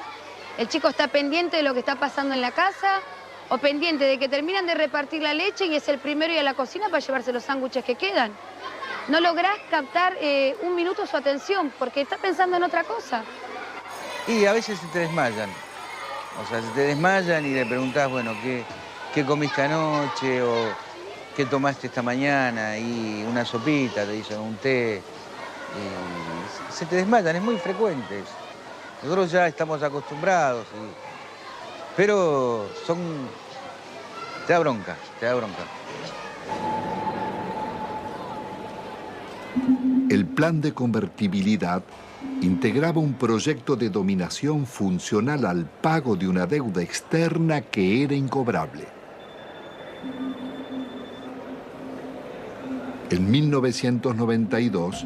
El chico está pendiente de lo que está pasando en la casa o pendiente de que terminan de repartir la leche y es el primero ir a la cocina para llevarse los sándwiches que quedan. No lográs captar un minuto su atención porque está pensando en otra cosa. Y a veces se te desmayan. O sea, se te desmayan y le preguntás, bueno, ¿qué comiste anoche? O ¿qué tomaste esta mañana? Y una sopita, te dicen, un té. Y se te desmayan, es muy frecuente. Nosotros ya estamos acostumbrados. Pero te da bronca, te da bronca. El plan de convertibilidad integraba un proyecto de dominación funcional al pago de una deuda externa que era incobrable. En 1992,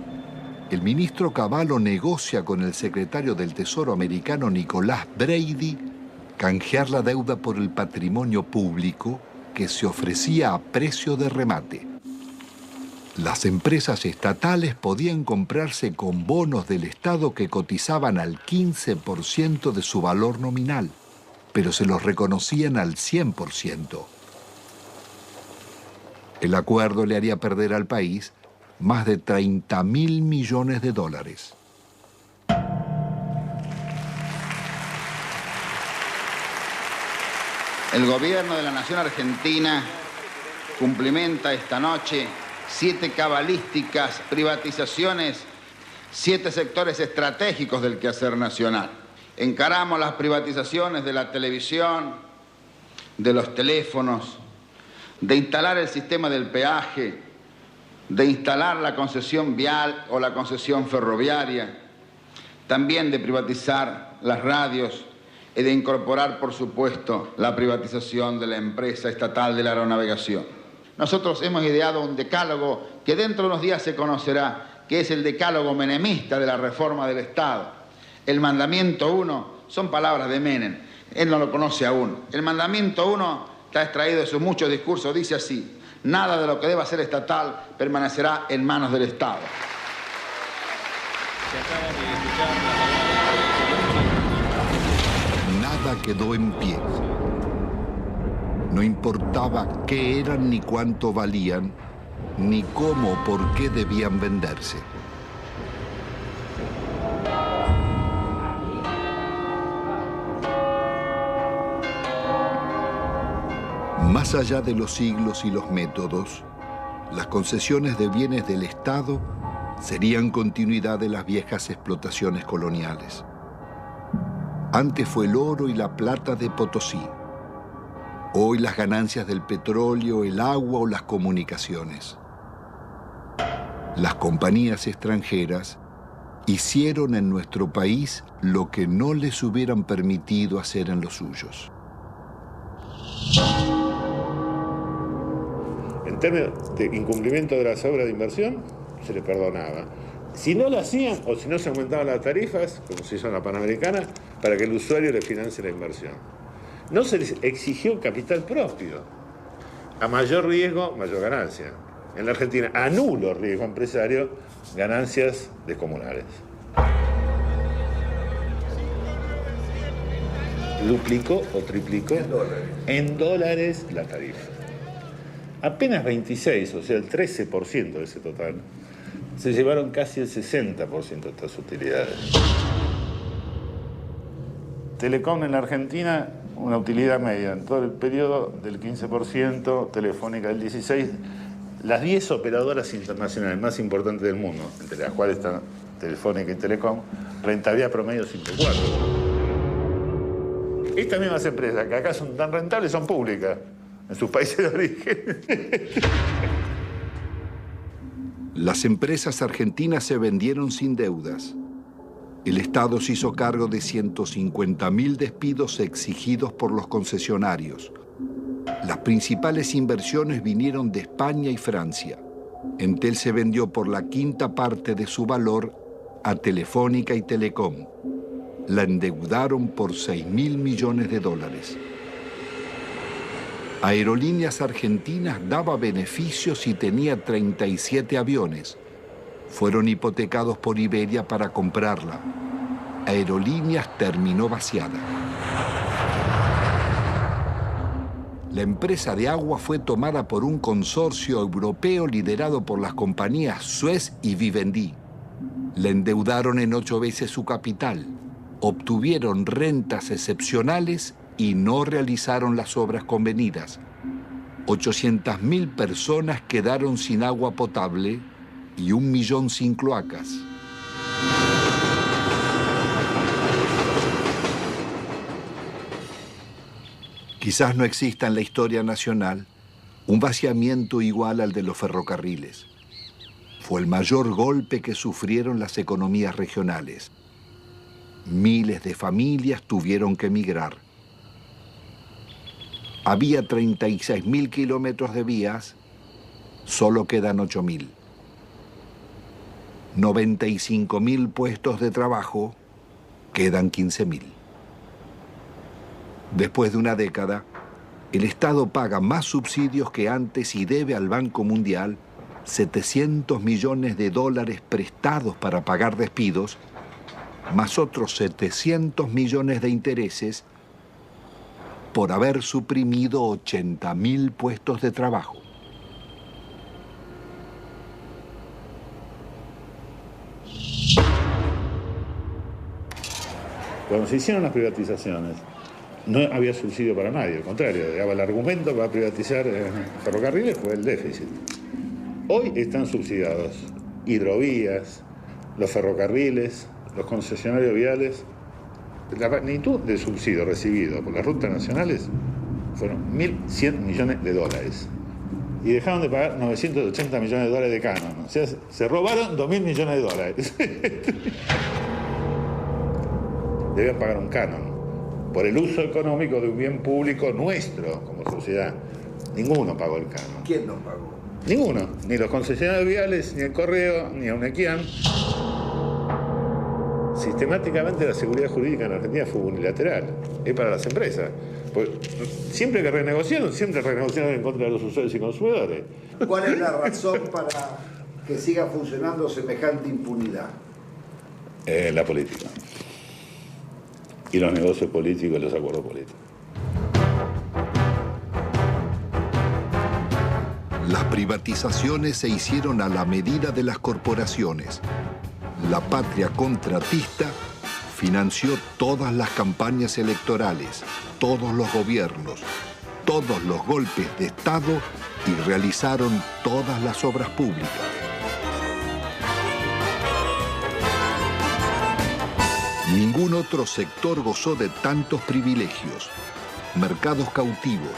el ministro Cavallo negocia con el secretario del Tesoro americano Nicolás Brady canjear la deuda por el patrimonio público que se ofrecía a precio de remate. Las empresas estatales podían comprarse con bonos del Estado que cotizaban al 15% de su valor nominal, pero se los reconocían al 100%. El acuerdo le haría perder al país más de 30.000 millones de dólares. El gobierno de la Nación Argentina cumplimenta esta noche 7 cabalísticas privatizaciones, 7 sectores estratégicos del quehacer nacional. Encaramos las privatizaciones de la televisión, de los teléfonos, de instalar el sistema del peaje, de instalar la concesión vial o la concesión ferroviaria, también de privatizar las radios y de incorporar, por supuesto, la privatización de la empresa estatal de la aeronavegación. Nosotros hemos ideado un decálogo que dentro de unos días se conocerá, que es el decálogo menemista de la reforma del Estado. El mandamiento 1 son palabras de Menem, él no lo conoce aún. El mandamiento 1 está extraído de sus muchos discursos, dice así: nada de lo que deba ser estatal permanecerá en manos del Estado. Nada quedó en pie. No importaba qué eran ni cuánto valían, ni cómo o por qué debían venderse. Más allá de los siglos y los métodos, las concesiones de bienes del Estado serían continuidad de las viejas explotaciones coloniales. Antes fue el oro y la plata de Potosí. Hoy las ganancias del petróleo, el agua o las comunicaciones. Las compañías extranjeras hicieron en nuestro país lo que no les hubieran permitido hacer en los suyos. En términos de incumplimiento de las obras de inversión, se le perdonaba. Si no lo hacían o si no se aumentaban las tarifas, como se hizo en la Panamericana, para que el usuario le financie la inversión. No se les exigió capital propio. A mayor riesgo, mayor ganancia. En la Argentina, a nulo riesgo empresario, ganancias descomunales. Duplicó o triplicó en dólares la tarifa. Apenas 26, o sea, el 13% de ese total, se llevaron casi el 60% de estas utilidades. Telecom en la Argentina, una utilidad media en todo el periodo del 15%, Telefónica del 16%. Las 10 operadoras internacionales más importantes del mundo, entre las cuales están Telefónica y Telecom, rentabilidad promedio 5,4. Estas mismas empresas que acá son tan rentables son públicas en sus países de origen. Las empresas argentinas se vendieron sin deudas. El Estado se hizo cargo de 150.000 despidos exigidos por los concesionarios. Las principales inversiones vinieron de España y Francia. Entel se vendió por la quinta parte de su valor a Telefónica y Telecom. La endeudaron por 6.000 millones de dólares. Aerolíneas Argentinas daba beneficios y tenía 37 aviones. Fueron hipotecados por Iberia para comprarla. Aerolíneas terminó vaciada. La empresa de agua fue tomada por un consorcio europeo liderado por las compañías Suez y Vivendi. La endeudaron en 8 veces su capital. Obtuvieron rentas excepcionales y no realizaron las obras convenidas. 800.000 personas quedaron sin agua potable y 1 millón sin cloacas. Quizás no exista en la historia nacional un vaciamiento igual al de los ferrocarriles. Fue el mayor golpe que sufrieron las economías regionales. Miles de familias tuvieron que emigrar. Había 36.000 kilómetros de vías Solo quedan 8.000. 95.000 puestos de trabajo, quedan 15.000. Después de una década, el Estado paga más subsidios que antes y debe al Banco Mundial $700 millones prestados para pagar despidos, más otros 700 millones de intereses por haber suprimido 80.000 puestos de trabajo. Cuando se hicieron las privatizaciones, no había subsidio para nadie, al contrario, el argumento para privatizar ferrocarriles fue el déficit. Hoy están subsidiados hidrovías, los ferrocarriles, los concesionarios viales. La magnitud del subsidio recibido por las rutas nacionales fueron 1.100 millones de dólares. Y dejaron de pagar 980 millones de dólares de canon. O sea, se robaron 2.000 millones de dólares. Deben pagar un canon por el uso económico de un bien público nuestro como sociedad. Ninguno pagó el canon. ¿Quién no pagó? Ninguno. Ni los concesionarios viales, ni el Correo, ni Unequian. Sistemáticamente la seguridad jurídica en Argentina fue unilateral. Es para las empresas. Pues, siempre que renegociaron en contra de los usuarios y consumidores. ¿Cuál es la razón para que siga funcionando semejante impunidad? La política. Y los negocios políticos y los acuerdos políticos. Las privatizaciones se hicieron a la medida de las corporaciones. La patria contratista financió todas las campañas electorales, todos los gobiernos, todos los golpes de Estado y realizaron todas las obras públicas. Ningún otro sector gozó de tantos privilegios, mercados cautivos,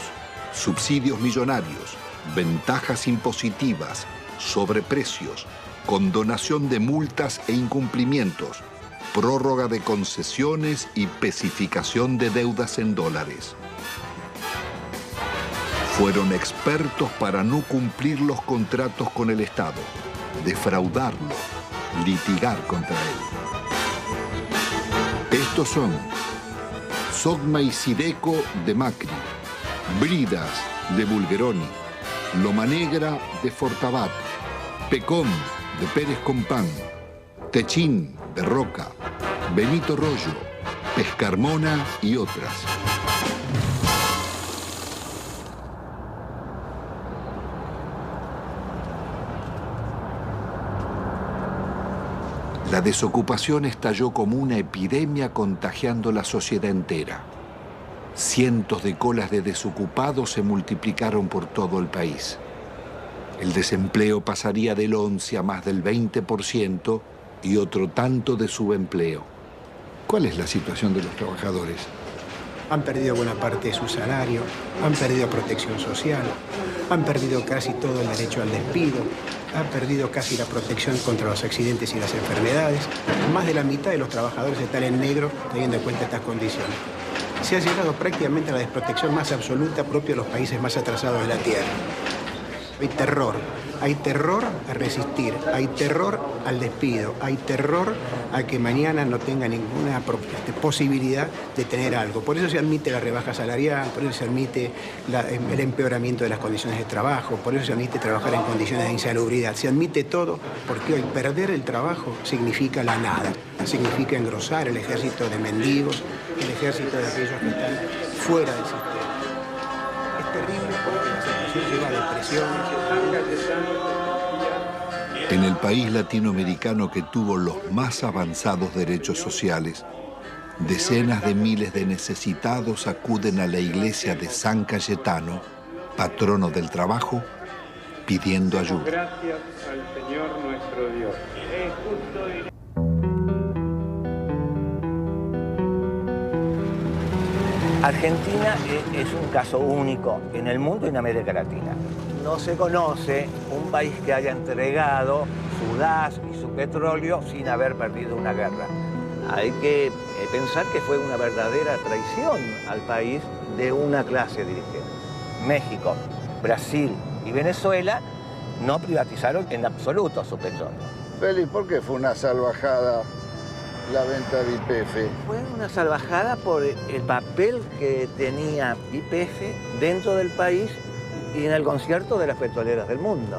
subsidios millonarios, ventajas impositivas, sobreprecios, condonación de multas e incumplimientos, prórroga de concesiones y especificación de deudas en dólares. Fueron expertos para no cumplir los contratos con el Estado, defraudarlo, litigar contra él. Estos son Sogma y Sideco de Macri, Bridas de Bulgeroni, Loma Negra de Fortabat, Pecom de Pérez Compán, Techín de Roca, Benito Rollo, Pescarmona y otras. La desocupación estalló como una epidemia contagiando la sociedad entera. Cientos de colas de desocupados se multiplicaron por todo el país. El desempleo pasaría del 11 a más del 20% y otro tanto de subempleo. ¿Cuál es la situación de los trabajadores? Han perdido buena parte de su salario, han perdido protección social, han perdido casi todo el derecho al despido, han perdido casi la protección contra los accidentes y las enfermedades. Más de la mitad de los trabajadores están en negro teniendo en cuenta estas condiciones. Se ha llegado prácticamente a la desprotección más absoluta propia de los países más atrasados de la Tierra. Hay terror a resistir, hay terror al despido, hay terror a que mañana no tenga ninguna posibilidad de tener algo. Por eso se admite la rebaja salarial, por eso se admite el empeoramiento de las condiciones de trabajo, por eso se admite trabajar en condiciones de insalubridad. Se admite todo porque hoy perder el trabajo significa la nada, significa engrosar el ejército de mendigos, el ejército de aquellos que están fuera del sistema. Es terrible porque la situación lleva a depresiones. En el país latinoamericano que tuvo los más avanzados derechos sociales, decenas de miles de necesitados acuden a la iglesia de San Cayetano, patrono del trabajo, pidiendo ayuda. Gracias al Señor nuestro Dios. Es justo y... Argentina es un caso único en el mundo y en América Latina. No se conoce un país que haya entregado su gas y su petróleo sin haber perdido una guerra. Hay que pensar que fue una verdadera traición al país de una clase dirigente. México, Brasil y Venezuela no privatizaron en absoluto su petróleo. Félix, ¿por qué fue una salvajada la venta de YPF? Fue una salvajada por el papel que tenía YPF dentro del país y en el concierto de las petroleras del mundo.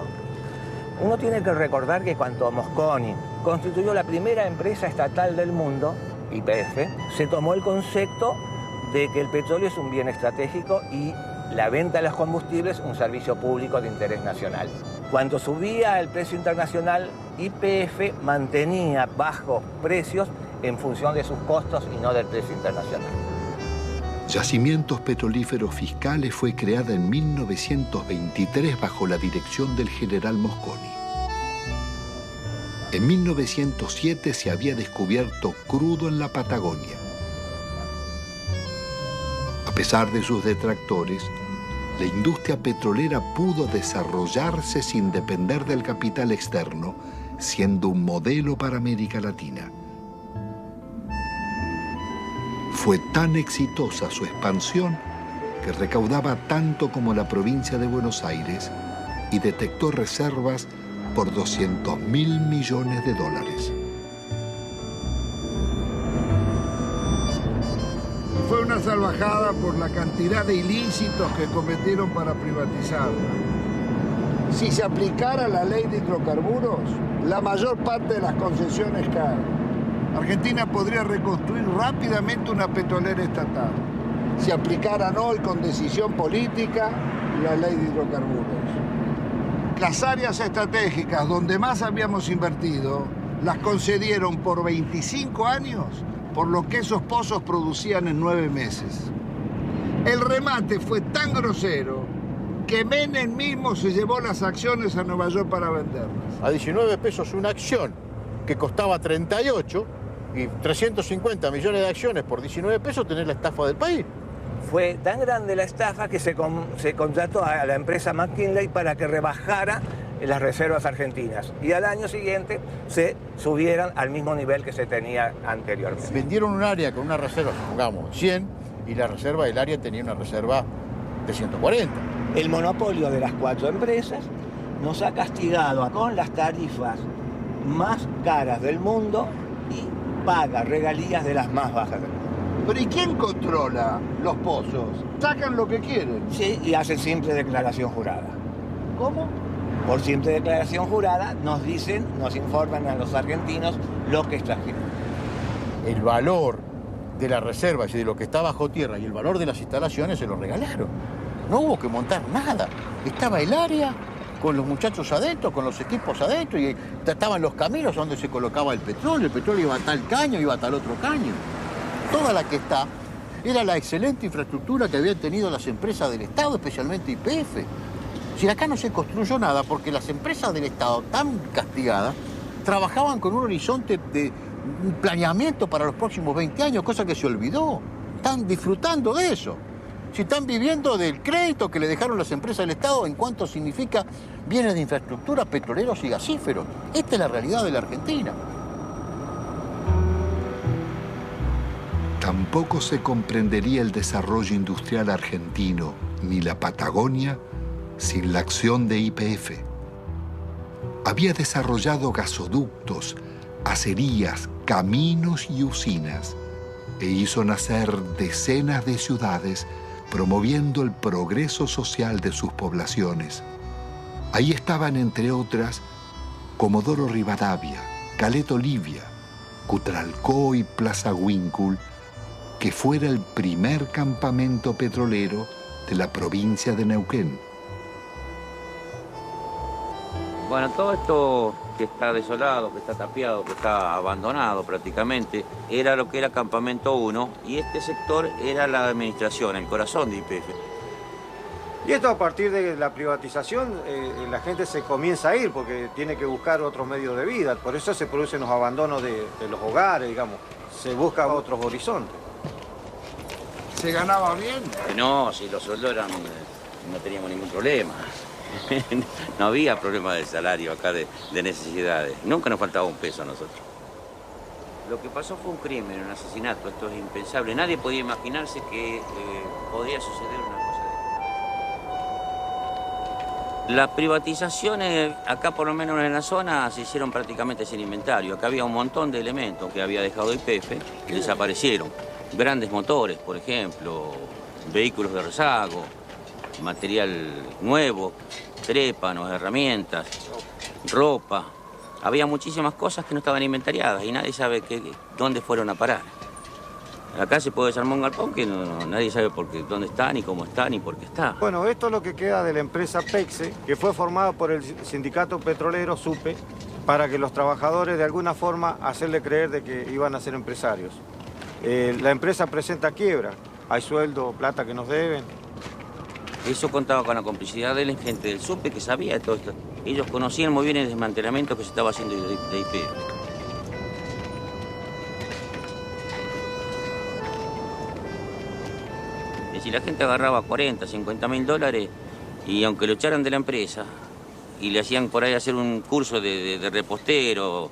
Uno tiene que recordar que cuando Mosconi constituyó la primera empresa estatal del mundo, YPF, se tomó el concepto de que el petróleo es un bien estratégico y la venta de los combustibles un servicio público de interés nacional. Cuando subía el precio internacional, YPF mantenía bajos precios en función de sus costos y no del precio internacional. Yacimientos Petrolíferos Fiscales fue creada en 1923 bajo la dirección del general Mosconi. En 1907 se había descubierto crudo en la Patagonia. A pesar de sus detractores, la industria petrolera pudo desarrollarse sin depender del capital externo, siendo un modelo para América Latina. Fue tan exitosa su expansión que recaudaba tanto como la provincia de Buenos Aires y detectó reservas por $200.000 millones. Fue una salvajada por la cantidad de ilícitos que cometieron para privatizarla. Si se aplicara la ley de hidrocarburos, la mayor parte de las concesiones caen. Argentina podría reconstruir rápidamente una petrolera estatal si aplicaran hoy con decisión política la ley de hidrocarburos. Las áreas estratégicas donde más habíamos invertido las concedieron por 25 años por lo que esos pozos producían en 9 meses. El remate fue tan grosero que Menem mismo se llevó las acciones a Nueva York para venderlas. A 19 pesos una acción que costaba 38 y 350 millones de acciones por 19 pesos, tenés la estafa del país. Fue tan grande la estafa que se contrató a la empresa McKinley para que rebajara las reservas argentinas y al año siguiente se subieran al mismo nivel que se tenía anteriormente. Vendieron un área con una reserva, supongamos, 100, y la reserva del área tenía una reserva de 140. El monopolio de las 4 empresas nos ha castigado con las tarifas más caras del mundo y paga regalías de las más bajas del mundo. ¿Pero y quién controla los pozos? Sacan lo que quieren. Sí, y hacen simple declaración jurada. ¿Cómo? Por simple declaración jurada nos dicen, nos informan a los argentinos lo que extrajeron. El valor de las reservas y de lo que está bajo tierra y el valor de las instalaciones se lo regalaron. No hubo que montar nada. Estaba el área con los muchachos adentro, con los equipos adentro, y estaban los caminos donde se colocaba el petróleo iba a tal caño, iba a tal otro caño. Toda la que está era la excelente infraestructura que habían tenido las empresas del Estado, especialmente YPF. Si acá no se construyó nada porque las empresas del Estado, tan castigadas, trabajaban con un horizonte de un planeamiento para los próximos 20 años, cosa que se olvidó. Están disfrutando de eso. Si están viviendo del crédito que le dejaron las empresas del Estado en cuanto significa bienes de infraestructura, petroleros y gasíferos. Esta es la realidad de la Argentina. Tampoco se comprendería el desarrollo industrial argentino ni la Patagonia sin la acción de YPF. Había desarrollado gasoductos, acerías, caminos y usinas e hizo nacer decenas de ciudades promoviendo el progreso social de sus poblaciones. Ahí estaban, entre otras, Comodoro Rivadavia, Caleta Olivia, Cutralcó y Plaza Huíncul, que fuera el primer campamento petrolero de la provincia de Neuquén. Bueno, todo esto que está desolado, que está tapiado, que está abandonado prácticamente, era lo que era Campamento 1 y este sector era la administración, el corazón de YPF. Y esto a partir de la privatización, la gente se comienza a ir porque tiene que buscar otros medios de vida. Por eso se producen los abandonos de los hogares, digamos. Se busca otros horizontes. ¿Se ganaba bien? No, si los sueldos eran, no teníamos ningún problema. No había problema de salario acá, de necesidades. Nunca nos faltaba un peso a nosotros. Lo que pasó fue un crimen, un asesinato. Esto es impensable. Nadie podía imaginarse que podría suceder una cosa de esta. Las privatizaciones, acá por lo menos en la zona, se hicieron prácticamente sin inventario. Acá había un montón de elementos que había dejado YPF que desaparecieron. Grandes motores, por ejemplo, vehículos de rezago, material nuevo, trépanos, herramientas, ropa. Había muchísimas cosas que no estaban inventariadas y nadie sabe dónde fueron a parar. Acá se puede desarmar un galpón que nadie sabe dónde está, ni cómo está, ni por qué está. Bueno, esto es lo que queda de la empresa PEXE, que fue formada por el sindicato petrolero SUPE, para que los trabajadores de alguna forma hacerle creer de que iban a ser empresarios. La empresa presenta quiebra, hay sueldo, plata que nos deben. Eso contaba con la complicidad de la gente del SUPE que sabía de todo esto. Ellos conocían muy bien el desmantelamiento que se estaba haciendo de YPF. Si la gente agarraba 40, 50 mil dólares y aunque lo echaran de la empresa y le hacían por ahí hacer un curso de repostero,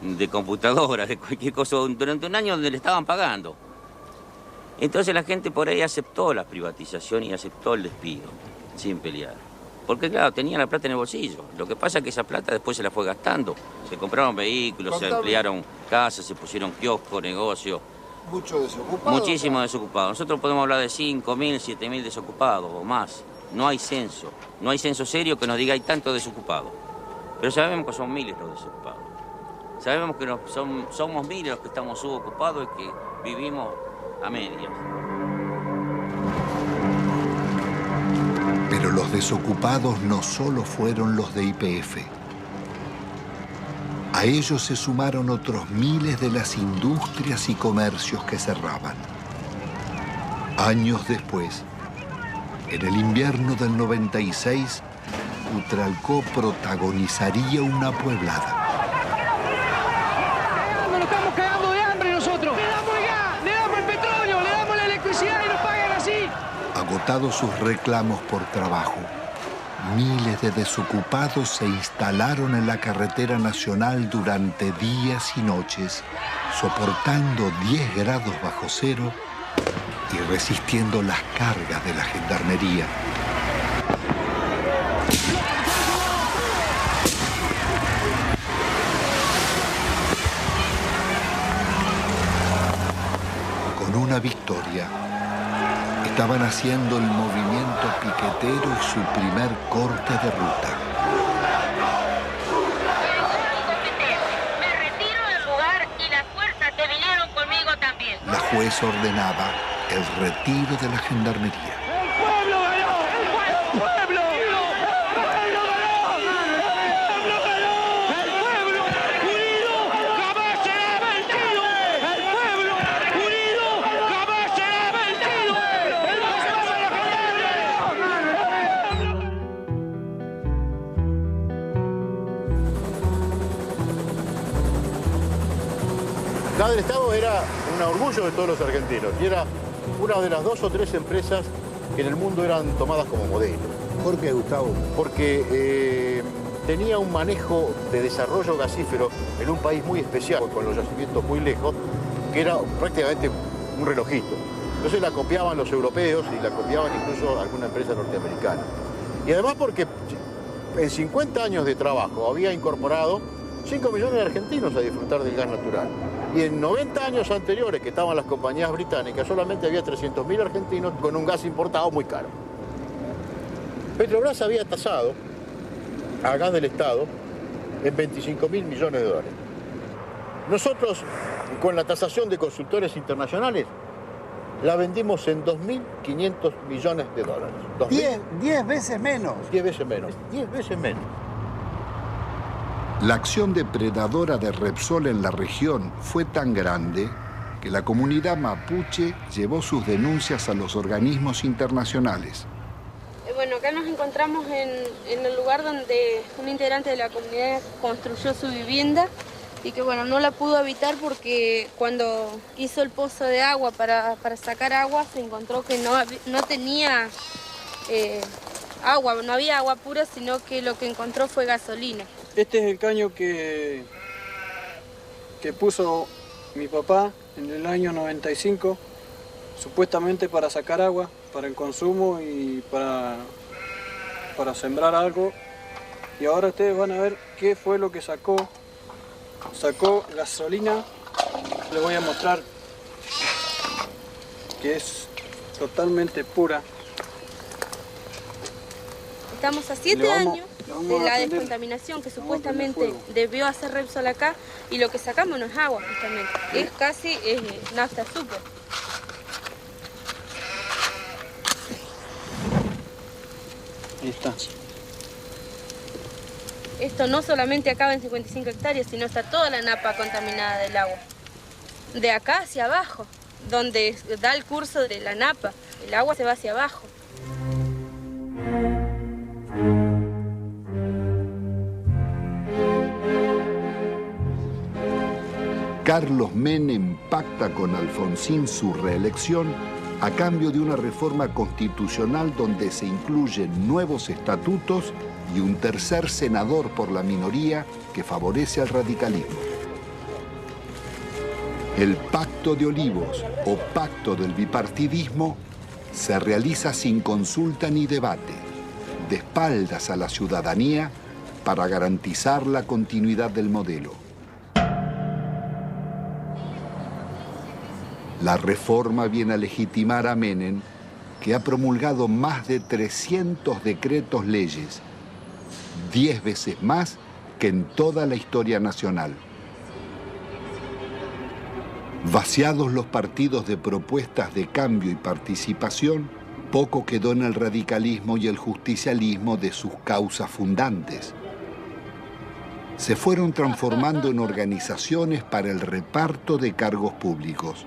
de computadora, de cualquier cosa, durante un año donde le estaban pagando. Entonces la gente por ahí aceptó la privatización y aceptó el despido, sin pelear. Porque claro, tenía la plata en el bolsillo. Lo que pasa es que esa plata después se la fue gastando. Se compraron vehículos, se ampliaron casas, se pusieron kioscos, negocios. Muchos desocupados. Muchísimos desocupados. Nosotros podemos hablar de 5.000, 7.000 desocupados o más. No hay censo. No hay censo serio que nos diga hay tantos desocupados. Pero sabemos que son miles los desocupados. Sabemos que somos miles los que estamos subocupados y que vivimos a medias. Pero los desocupados no solo fueron los de YPF. A ellos se sumaron otros miles de las industrias y comercios que cerraban. Años después, en el invierno del 96, Utralcó protagonizaría una pueblada. Nos estamos cagando de hambre nosotros. Le damos el gas, le damos el petróleo, le damos la electricidad y nos pagan así. Agotados sus reclamos por trabajo, miles de desocupados se instalaron en la carretera nacional durante días y noches, soportando 10 grados bajo cero y resistiendo las cargas de la gendarmería. Con una victoria, estaban haciendo el movimiento piquetero y su primer corte de ruta. Me retiro del lugar y las fuerzas que vinieron conmigo también. La jueza ordenaba el retiro de la gendarmería. ¡El pueblo ganó! ¡El pueblo! ¡El pueblo ganó! ¡El pueblo ganó! ¡El pueblo unido jamás será vencido! ¡El pueblo unido jamás será vencido! ¡El pueblo de la La del Estado era un orgullo de todos los argentinos y era una de las 2 o 3 empresas que en el mundo eran tomadas como modelo. ¿Por qué, Gustavo? Porque tenía un manejo de desarrollo gasífero en un país muy especial, con los yacimientos muy lejos, que era prácticamente un relojito. Entonces la copiaban los europeos y la copiaban incluso alguna empresa norteamericana. Y además porque en 50 años de trabajo había incorporado 5 millones de argentinos a disfrutar del gas natural. Y en 90 años anteriores que estaban las compañías británicas, solamente había 300.000 argentinos con un gas importado muy caro. Petrobras había tasado a gas del Estado en 25.000 millones de dólares. Nosotros, con la tasación de consultores internacionales, la vendimos en 2.500 millones de dólares. 10 veces menos. 10 veces menos. 10 veces menos. La acción depredadora de Repsol en la región fue tan grande que la comunidad mapuche llevó sus denuncias a los organismos internacionales. Bueno, acá nos encontramos en el lugar donde un integrante de la comunidad construyó su vivienda y que bueno, no la pudo habitar porque cuando hizo el pozo de agua para sacar agua se encontró que no tenía agua, no había agua pura, sino que lo que encontró fue gasolina. Este es el caño que puso mi papá en el año 95, supuestamente para sacar agua, para el consumo y para para sembrar algo. Y ahora ustedes van a ver qué fue lo que sacó. Sacó gasolina. Les voy a mostrar que es totalmente pura. Estamos a 7 años de la descontaminación que supuestamente debió hacer Repsol acá, y lo que sacamos no es agua, justamente. Es casi nafta súper. Ahí está. Esto no solamente acaba en 55 hectáreas, sino está toda la napa contaminada del agua. De acá hacia abajo, donde da el curso de la napa, el agua se va hacia abajo. Carlos Menem pacta con Alfonsín su reelección a cambio de una reforma constitucional donde se incluyen nuevos estatutos y un tercer senador por la minoría que favorece al radicalismo. El Pacto de Olivos o Pacto del Bipartidismo se realiza sin consulta ni debate, de espaldas a la ciudadanía para garantizar la continuidad del modelo. La reforma viene a legitimar a Menem, que ha promulgado más de 300 decretos leyes, 10 veces más que en toda la historia nacional. Vaciados los partidos de propuestas de cambio y participación, poco quedó en el radicalismo y el justicialismo de sus causas fundantes. Se fueron transformando en organizaciones para el reparto de cargos públicos.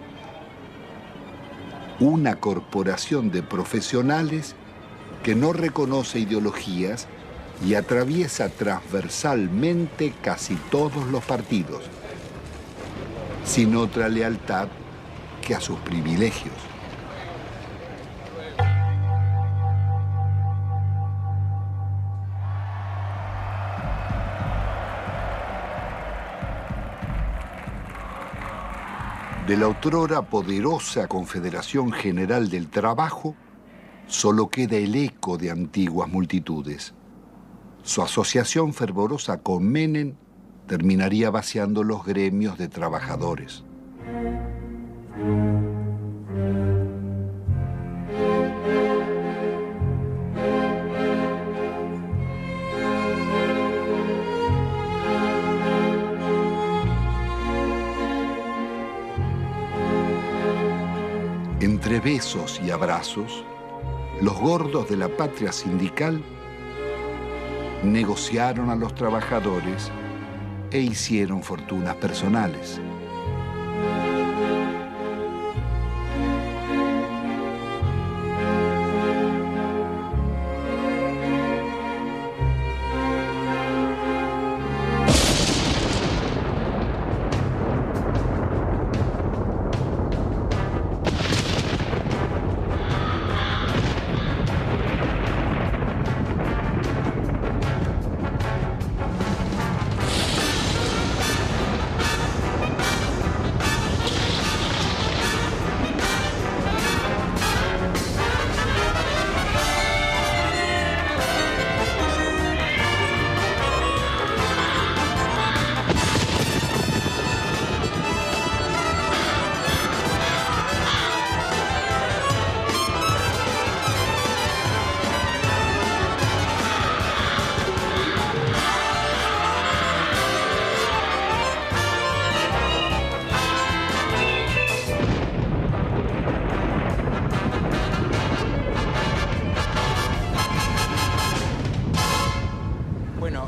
Una corporación de profesionales que no reconoce ideologías y atraviesa transversalmente casi todos los partidos, sin otra lealtad que a sus privilegios. De la otrora poderosa Confederación General del Trabajo, solo queda el eco de antiguas multitudes. Su asociación fervorosa con Menem terminaría vaciando los gremios de trabajadores. Entre besos y abrazos, los gordos de la patria sindical negociaron a los trabajadores e hicieron fortunas personales.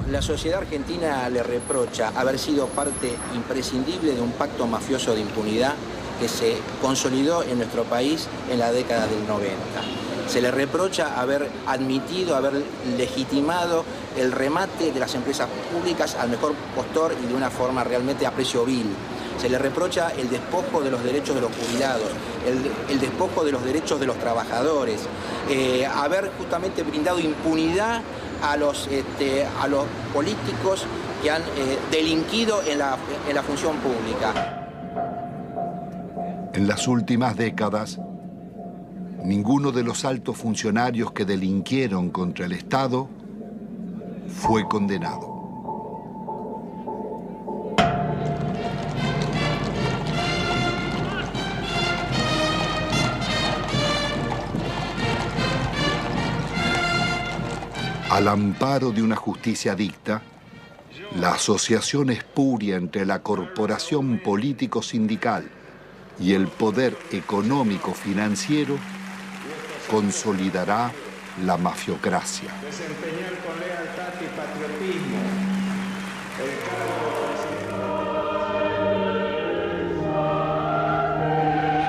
La sociedad argentina le reprocha haber sido parte imprescindible de un pacto mafioso de impunidad que se consolidó en nuestro país en la década del 90. Se le reprocha haber admitido, haber legitimado el remate de las empresas públicas al mejor postor y de una forma realmente a precio vil. Se le reprocha el despojo de los derechos de los jubilados, el despojo de los derechos de los trabajadores, haber justamente brindado impunidad a los políticos que han delinquido en la función pública. En las últimas décadas, ninguno de los altos funcionarios que delinquieron contra el Estado fue condenado. Al amparo de una justicia dicta, la asociación espuria entre la corporación político-sindical y el poder económico-financiero consolidará la mafiocracia. Desempeñar con lealtad y patriotismo el cargo de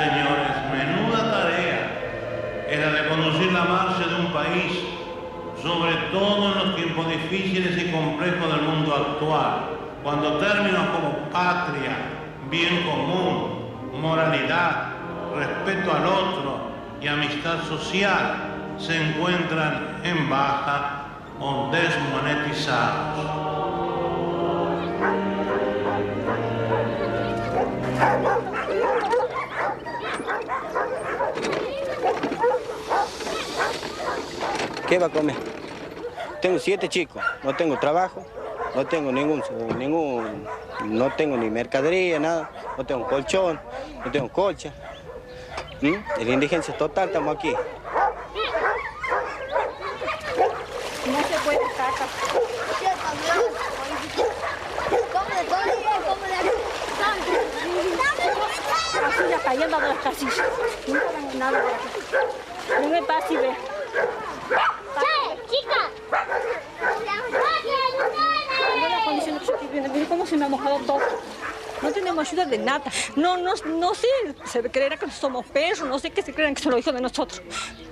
Señores, menuda tarea es la de conducir la marcha de un país, sobre todo en los tiempos difíciles y complejos del mundo actual, cuando términos como patria, bien común, moralidad, respeto al otro y amistad social se encuentran en baja o desmonetizados. ¿Qué va a comer? Tengo 7 chicos, no tengo trabajo, no tengo no tengo ni mercadería, nada, no tengo colchón, no tengo colcha. En la indigencia total estamos aquí. No se puede estar acá. Así ya cayendo de las casillas. Nunca dan nada por aquí. No me pasa y ve. ¡Chica! Mira la condición que yo estoy viendo. Mira cómo se me ha mojado todo. No tenemos ayuda de nada. No sé, se creerá que somos perros, no sé qué se creerán que son los hijos de nosotros.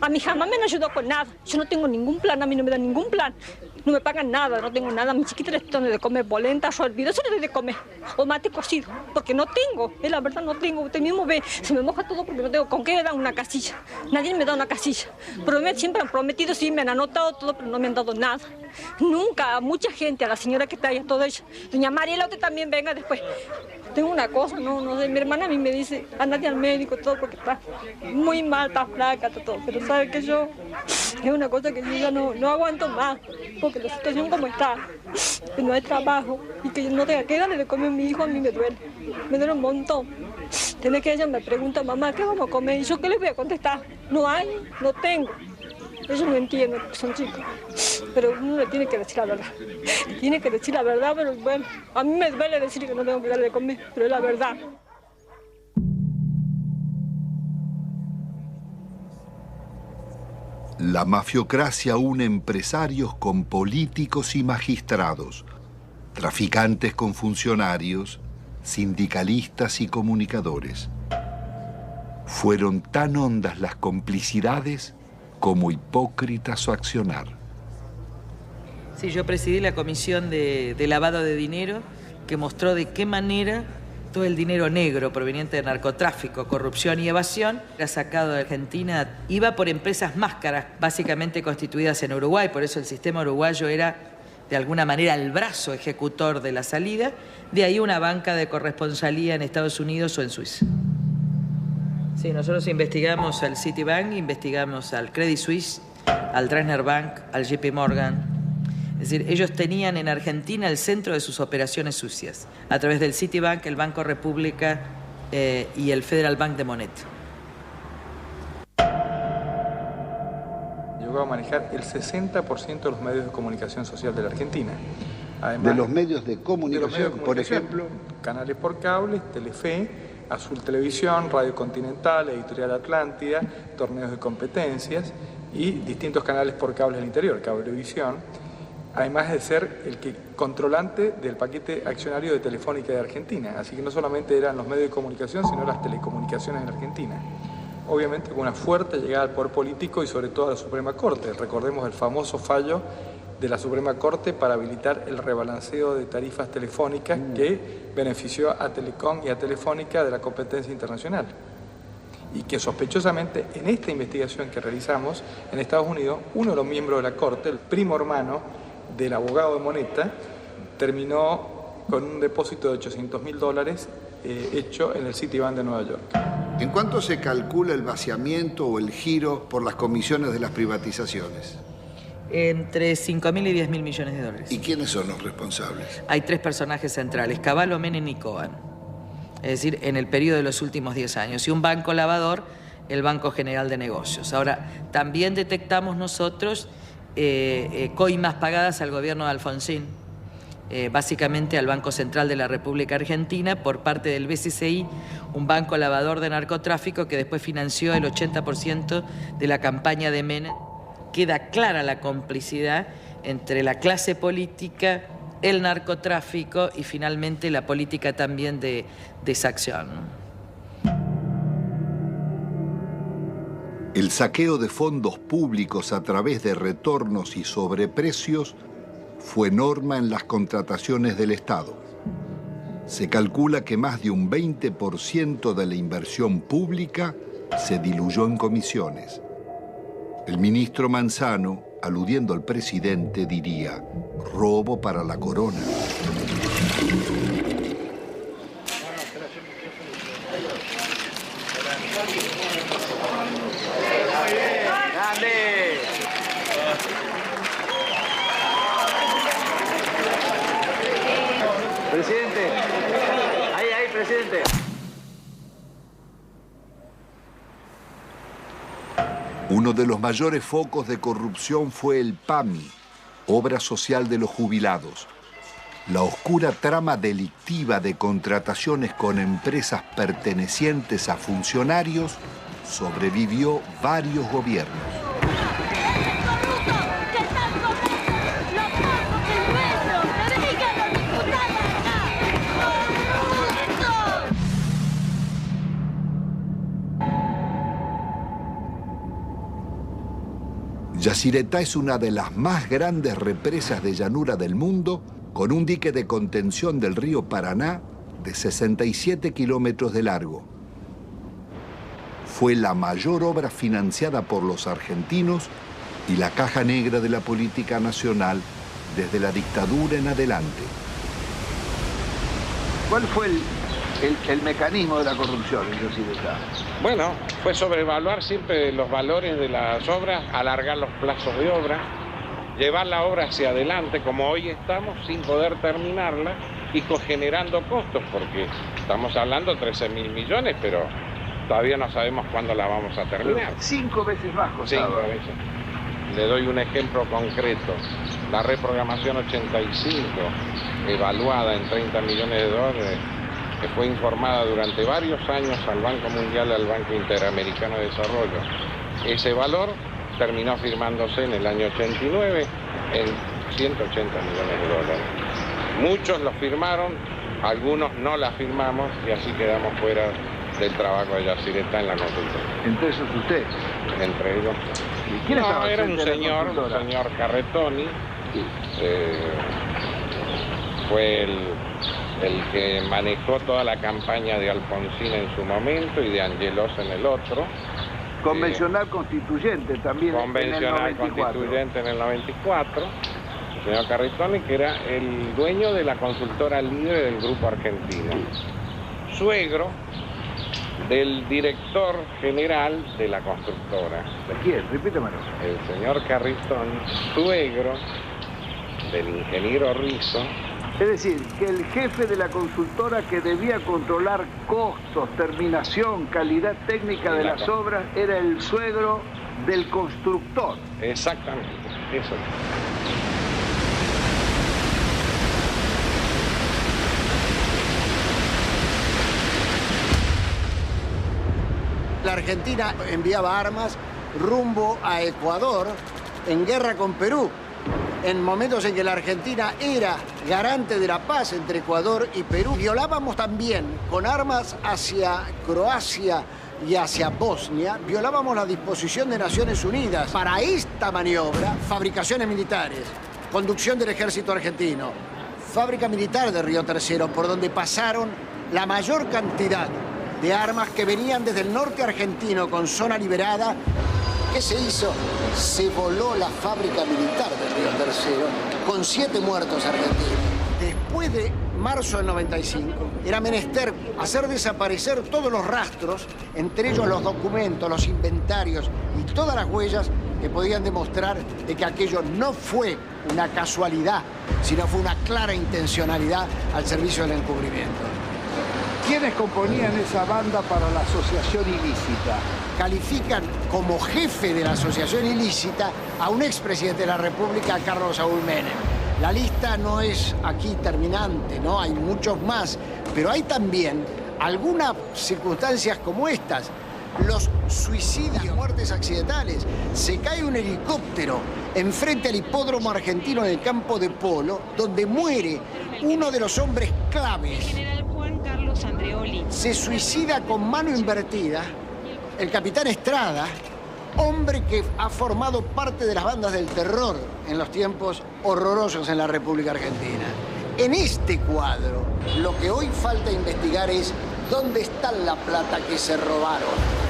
A mí jamás me han ayudado con nada. Yo no tengo ningún plan, a mí no me dan ningún plan. No me pagan nada, no tengo nada. A mi chiquita les doy de comer polenta, hervido, eso les doy de comer. O mate cocido, porque no tengo. La verdad no tengo. Usted mismo ve, se me moja todo porque no tengo con qué me dan una casilla. Nadie me da una casilla. Siempre han prometido, sí, me han anotado todo, pero no me han dado nada. Nunca, a mucha gente, a la señora que está ahí, a toda ella. Doña Mariela, usted también venga después. Tengo una cosa, no sé, mi hermana a mí me dice, andate al médico, todo, porque está muy mal, está flaca, todo. Pero sabe que yo, es una cosa que yo ya no aguanto más, porque la situación como está, que no hay trabajo, y que yo no tenga que darle de comer a mi hijo, a mí me duele un montón. Tiene que ella me pregunta, mamá, ¿qué vamos a comer? Y yo, ¿qué les voy a contestar? No hay, no tengo. Ellos no entienden, son chicos, pero uno le tiene que decir la verdad. Tiene que decir la verdad, pero bueno, a mí me duele decir que no tengo que darle de comer, pero es la verdad. La mafiocracia une empresarios con políticos y magistrados, traficantes con funcionarios, sindicalistas y comunicadores. Fueron tan hondas las complicidades como hipócrita su accionar. Sí, yo presidí la comisión de lavado de dinero que mostró de qué manera todo el dinero negro proveniente de narcotráfico, corrupción y evasión era sacado de Argentina. Iba por empresas máscaras, básicamente constituidas en Uruguay, por eso el sistema uruguayo era de alguna manera el brazo ejecutor de la salida, de ahí una banca de corresponsalía en Estados Unidos o en Suiza. Sí, nosotros investigamos al Citibank, investigamos al Credit Suisse, al Dresdner Bank, al JP Morgan. Es decir, ellos tenían en Argentina el centro de sus operaciones sucias, a través del Citibank, el Banco República y el Federal Bank de Moneta. Llegó a manejar el 60% de los medios de comunicación social de la Argentina. Además, de los medios de comunicación, por ejemplo, canales por cable, Telefe, Azul Televisión, Radio Continental, Editorial Atlántida, torneos de competencias y distintos canales por cable del interior, Cablevisión, además de ser el controlante del paquete accionario de Telefónica de Argentina. Así que no solamente eran los medios de comunicación, sino las telecomunicaciones en Argentina. Obviamente con una fuerte llegada al poder político y sobre todo a la Suprema Corte. Recordemos el famoso fallo de la Suprema Corte para habilitar el rebalanceo de tarifas telefónicas que benefició a Telecom y a Telefónica de la competencia internacional. Y que sospechosamente en esta investigación que realizamos en Estados Unidos, uno de los miembros de la Corte, el primo hermano del abogado de Moneta, terminó con un depósito de $800.000 hecho en el Citibank de Nueva York. ¿En cuánto se calcula el vaciamiento o el giro por las comisiones de las privatizaciones? Entre 5.000 y 10.000 millones de dólares. ¿Y quiénes son los responsables? Hay 3 personajes centrales, Cavallo, Menem y Cohen. Es decir, en el periodo de los últimos 10 años. Y un banco lavador, el Banco General de Negocios. Ahora, también detectamos nosotros coimas pagadas al gobierno de Alfonsín, básicamente al Banco Central de la República Argentina, por parte del BCCI, un banco lavador de narcotráfico que después financió el 80% de la campaña de Menem. Queda clara la complicidad entre la clase política, el narcotráfico y finalmente la política también de exacción. El saqueo de fondos públicos a través de retornos y sobreprecios fue norma en las contrataciones del Estado. Se calcula que más de un 20% de la inversión pública se diluyó en comisiones. El ministro Manzano, aludiendo al presidente, diría: robo para la corona. Presidente, ahí, presidente. Uno de los mayores focos de corrupción fue el PAMI, Obra Social de los Jubilados. La oscura trama delictiva de contrataciones con empresas pertenecientes a funcionarios sobrevivió varios gobiernos. Yacyretá es una de las más grandes represas de llanura del mundo, con un dique de contención del río Paraná de 67 kilómetros de largo. Fue la mayor obra financiada por los argentinos y la caja negra de la política nacional desde la dictadura en adelante. ¿Cuál fue el mecanismo de la corrupción en Yacyretá? Bueno, fue sobrevaluar siempre los valores de las obras, alargar los plazos de obra, llevar la obra hacia adelante como hoy estamos sin poder terminarla y generando costos, porque estamos hablando de 13.000 millones, pero todavía no sabemos cuándo la vamos a terminar. 5 veces más costaba. 5 veces. Le doy un ejemplo concreto. La reprogramación 85, evaluada en 30 millones de dólares, que fue informada durante varios años al Banco Mundial y al Banco Interamericano de Desarrollo. Ese valor terminó firmándose en el año 89 en 180 millones de dólares. Muchos lo firmaron, algunos no la firmamos y así quedamos fuera del trabajo de Yacyretá en la consulta. ¿Entre esos usted? Entre ellos. ¿Y quién estaba era un frente a la señor Carretoni. Fue el que manejó toda la campaña de Alfonsín en su momento y de Angelos en el otro. Convencional constituyente también convencional en el 94. Constituyente en el 94. El señor Carretoni, que era el dueño de la consultora libre del Grupo Argentino. Suegro del director general de la constructora. ¿De quién? Repítemelo. El señor Carretoni, suegro del ingeniero Rizzo. Es decir, que el jefe de la consultora que debía controlar costos, terminación, calidad técnica de las obras, era el suegro del constructor. Exactamente, eso. La Argentina enviaba armas rumbo a Ecuador en guerra con Perú, en momentos en que la Argentina era garante de la paz entre Ecuador y Perú. Violábamos también con armas hacia Croacia y hacia Bosnia, violábamos la disposición de Naciones Unidas para esta maniobra, fabricaciones militares, conducción del ejército argentino, fábrica militar de Río Tercero, por donde pasaron la mayor cantidad de armas que venían desde el norte argentino con zona liberada. ¿Qué se hizo? Se voló la fábrica militar de Río Tercero con 7 muertos argentinos. Después de marzo del 95, era menester hacer desaparecer todos los rastros, entre ellos los documentos, los inventarios y todas las huellas que podían demostrar de que aquello no fue una casualidad, sino fue una clara intencionalidad al servicio del encubrimiento. ¿Quiénes componían esa banda para la asociación ilícita? Califican como jefe de la asociación ilícita a un expresidente de la República, Carlos Saúl Menem. La lista no es aquí terminante, ¿no? Hay muchos más, pero hay también algunas circunstancias como estas. Los suicidios, muertes accidentales. Se cae un helicóptero enfrente al hipódromo argentino en el campo de polo, donde muere uno de los hombres claves. El general Juan Carlos Andreoli. Se suicida con mano invertida el capitán Estrada, hombre que ha formado parte de las bandas del terror en los tiempos horrorosos en la República Argentina. En este cuadro, lo que hoy falta investigar es dónde está la plata que se robaron.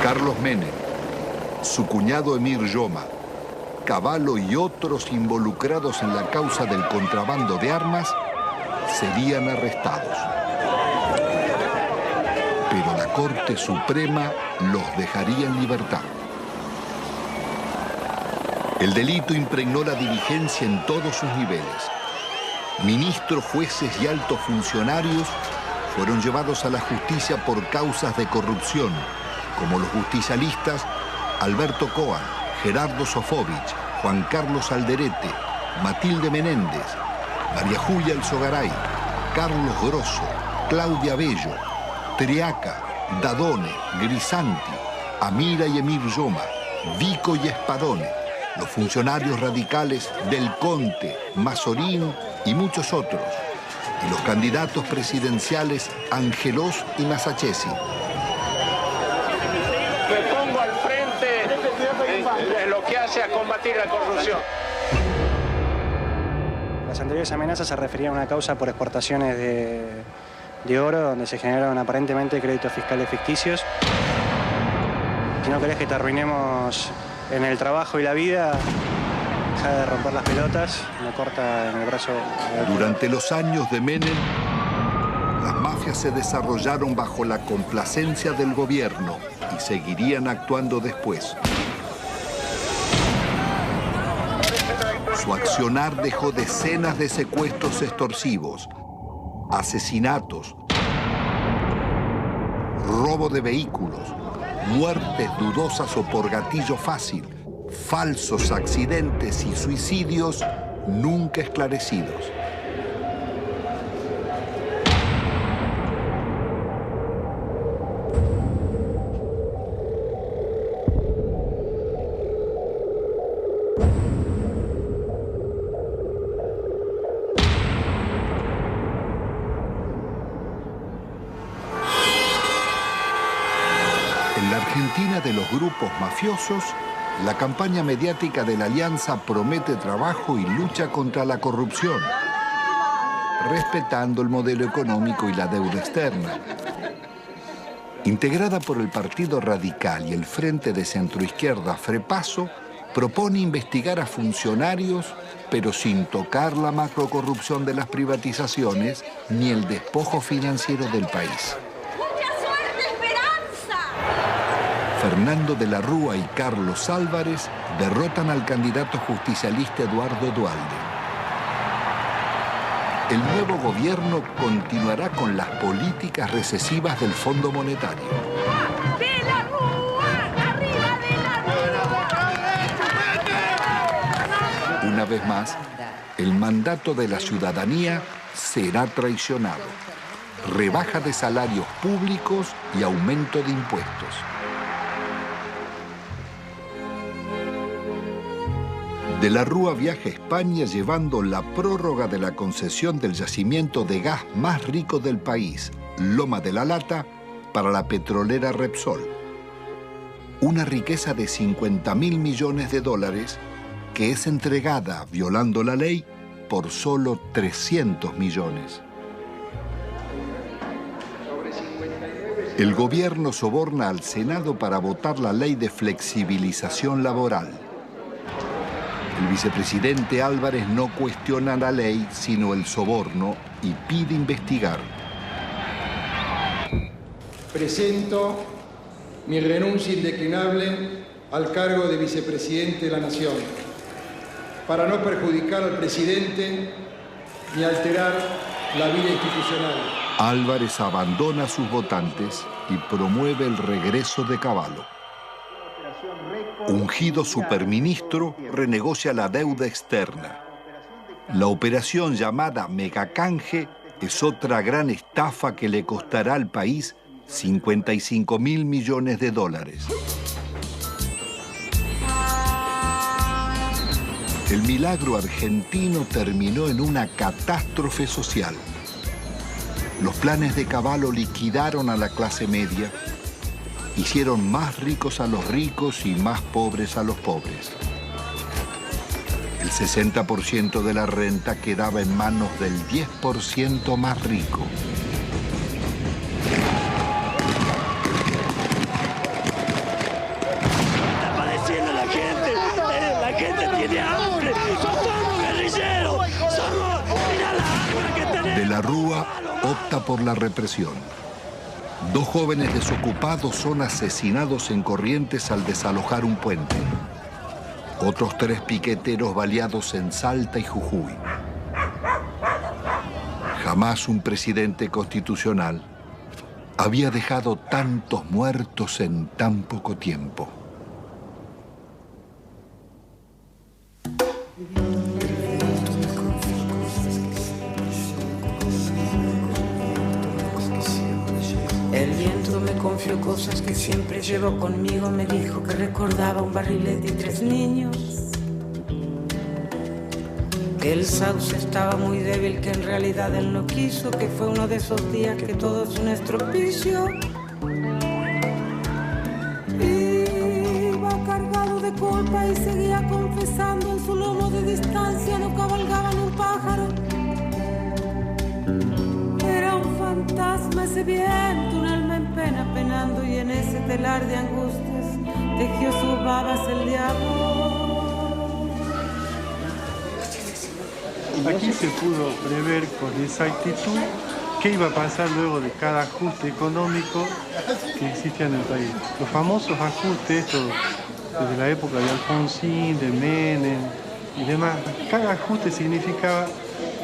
Carlos Menem, su cuñado Emir Yoma, Cavallo y otros involucrados en la causa del contrabando de armas serían arrestados. Pero la Corte Suprema los dejaría en libertad. El delito impregnó la dirigencia en todos sus niveles. Ministros, jueces y altos funcionarios fueron llevados a la justicia por causas de corrupción, como los justicialistas Alberto Coan, Gerardo Sofovich, Juan Carlos Alderete, Matilde Menéndez, María Julia Elzogaray, Carlos Grosso, Claudia Bello, Triaca, Dadone, Grisanti, Amira y Emir Yoma, Vico y Espadone, los funcionarios radicales Del Conte, Mazorín y muchos otros, y los candidatos presidenciales Angelós y Masachesi. Me pongo al frente de lo que hace a combatir la corrupción. Las anteriores amenazas se referían a una causa por exportaciones de oro, donde se generaron aparentemente créditos fiscales ficticios. Si no querés que te arruinemos en el trabajo y la vida, deja de romper las pelotas, me corta en el brazo. Durante los años de Menem, las mafias se desarrollaron bajo la complacencia del gobierno y seguirían actuando después. Su accionar dejó decenas de secuestros extorsivos, asesinatos, robo de vehículos, muertes dudosas o por gatillo fácil, falsos accidentes y suicidios nunca esclarecidos. En la Argentina de los grupos mafiosos, la campaña mediática de la Alianza promete trabajo y lucha contra la corrupción, respetando el modelo económico y la deuda externa. Integrada por el Partido Radical y el Frente de Centroizquierda Frepaso, propone investigar a funcionarios, pero sin tocar la macrocorrupción de las privatizaciones ni el despojo financiero del país. Fernando de la Rúa y Carlos Álvarez derrotan al candidato justicialista Eduardo Duhalde. El nuevo gobierno continuará con las políticas recesivas del Fondo Monetario. ¡De la Rúa! ¡Arriba de la Rúa! Una vez más, el mandato de la ciudadanía será traicionado. Rebaja de salarios públicos y aumento de impuestos. De la Rúa viaja a España llevando la prórroga de la concesión del yacimiento de gas más rico del país, Loma de la Lata, para la petrolera Repsol. Una riqueza de 50.000 millones de dólares que es entregada, violando la ley, por solo 300 millones. El gobierno soborna al Senado para votar la ley de flexibilización laboral. El vicepresidente Álvarez no cuestiona la ley, sino el soborno, y pide investigar. Presento mi renuncia indeclinable al cargo de vicepresidente de la Nación, para no perjudicar al presidente ni alterar la vida institucional. Álvarez abandona a sus votantes y promueve el regreso de Cavallo. Ungido superministro, renegocia la deuda externa. La operación llamada Megacanje es otra gran estafa que le costará al país 55.000 millones de dólares. El milagro argentino terminó en una catástrofe social. Los planes de Cavallo liquidaron a la clase media, hicieron más ricos a los ricos y más pobres a los pobres. El 60% de la renta quedaba en manos del 10% más rico. Está padeciendo la gente tiene hambre, somos guerrilleros, mira la hambre que tenemos. De la Rúa opta por la represión. 2 jóvenes desocupados son asesinados en Corrientes al desalojar un puente. Otros 3 piqueteros baleados en Salta y Jujuy. Jamás un presidente constitucional había dejado tantos muertos en tan poco tiempo. El viento me confió cosas que siempre llevo conmigo. Me dijo que recordaba un barrilete y 3 niños. Que el sauce estaba muy débil, que en realidad él no quiso. Que fue uno de esos días que todo es un estropicio. Iba cargado de culpa y seguía confesando. En su lomo de distancia no cabalgaba ni un pájaro. Era un fantasma ese viento, un alma en pena penando, y en ese telar de angustias tejió sus babas el diablo. Aquí se pudo prever con exactitud qué iba a pasar luego de cada ajuste económico que existía en el país. Los famosos ajustes, estos desde la época de Alfonsín, de Menem y demás, cada ajuste significaba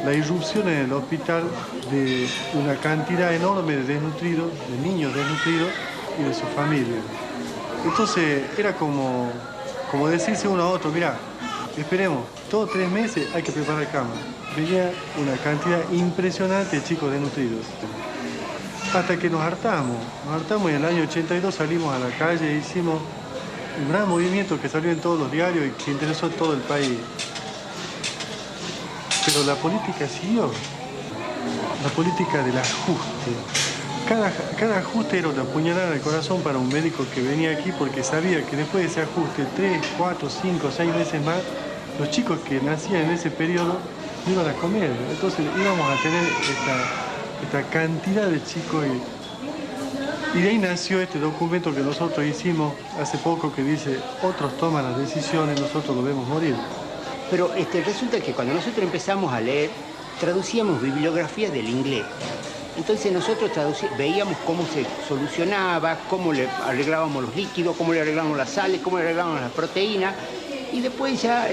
la irrupción en el hospital de una cantidad enorme de desnutridos, de niños desnutridos y de sus familias. Entonces era como decirse uno a otro, mira, esperemos, todos 3 meses hay que preparar cama. Venía una cantidad impresionante de chicos desnutridos. Hasta que nos hartamos y en el año 82 salimos a la calle e hicimos un gran movimiento que salió en todos los diarios y que interesó a todo el país. Pero la política siguió, la política del ajuste. Cada ajuste era una puñalada en el corazón para un médico que venía aquí porque sabía que después de ese ajuste, 3, 4, 5, 6 veces más, los chicos que nacían en ese periodo no iban a comer. Entonces íbamos a tener esta cantidad de chicos y de ahí nació este documento que nosotros hicimos hace poco que dice, otros toman las decisiones, nosotros lo vemos morir. Pero resulta que cuando nosotros empezamos a leer, traducíamos bibliografía del inglés. Entonces nosotros veíamos cómo se solucionaba, cómo le arreglábamos los líquidos, cómo le arreglábamos las sales, cómo le arreglábamos las proteínas. Y después ya,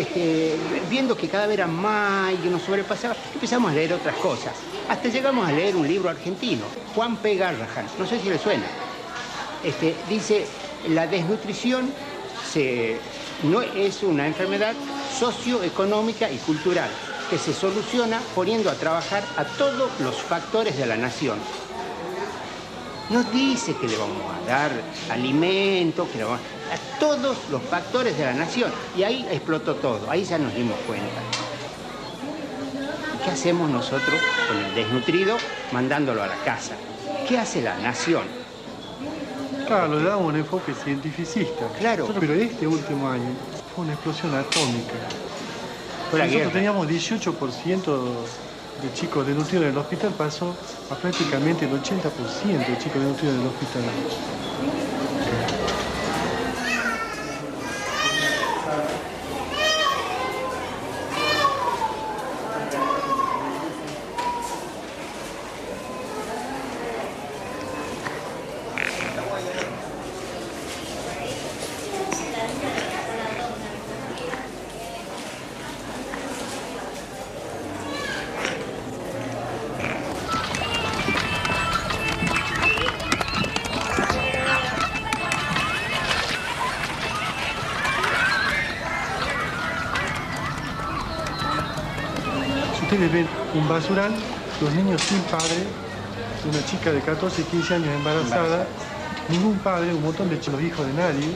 viendo que cada vez era más y que nos sobrepasaba, empezamos a leer otras cosas. Hasta llegamos a leer un libro argentino, Juan P. Garrahan, no sé si le suena. Dice, la desnutrición no es una enfermedad socioeconómica y cultural que se soluciona poniendo a trabajar a todos los factores de la nación. Nos dice que le vamos a dar alimento, que le vamos a todos los factores de la nación. Y ahí explotó todo, ahí ya nos dimos cuenta. ¿Qué hacemos nosotros con el desnutrido mandándolo a la casa? ¿Qué hace la nación? Claro, le damos un enfoque cientificista. Claro. Pero este último año fue una explosión atómica. Nosotros teníamos 18% de chicos desnutridos en el hospital, pasó a prácticamente el 80% de chicos desnutridos en el hospital. Ustedes ven un basural, los niños sin padre, una chica de 14, 15 años embarazada, ningún padre, un montón de los hijos de nadie,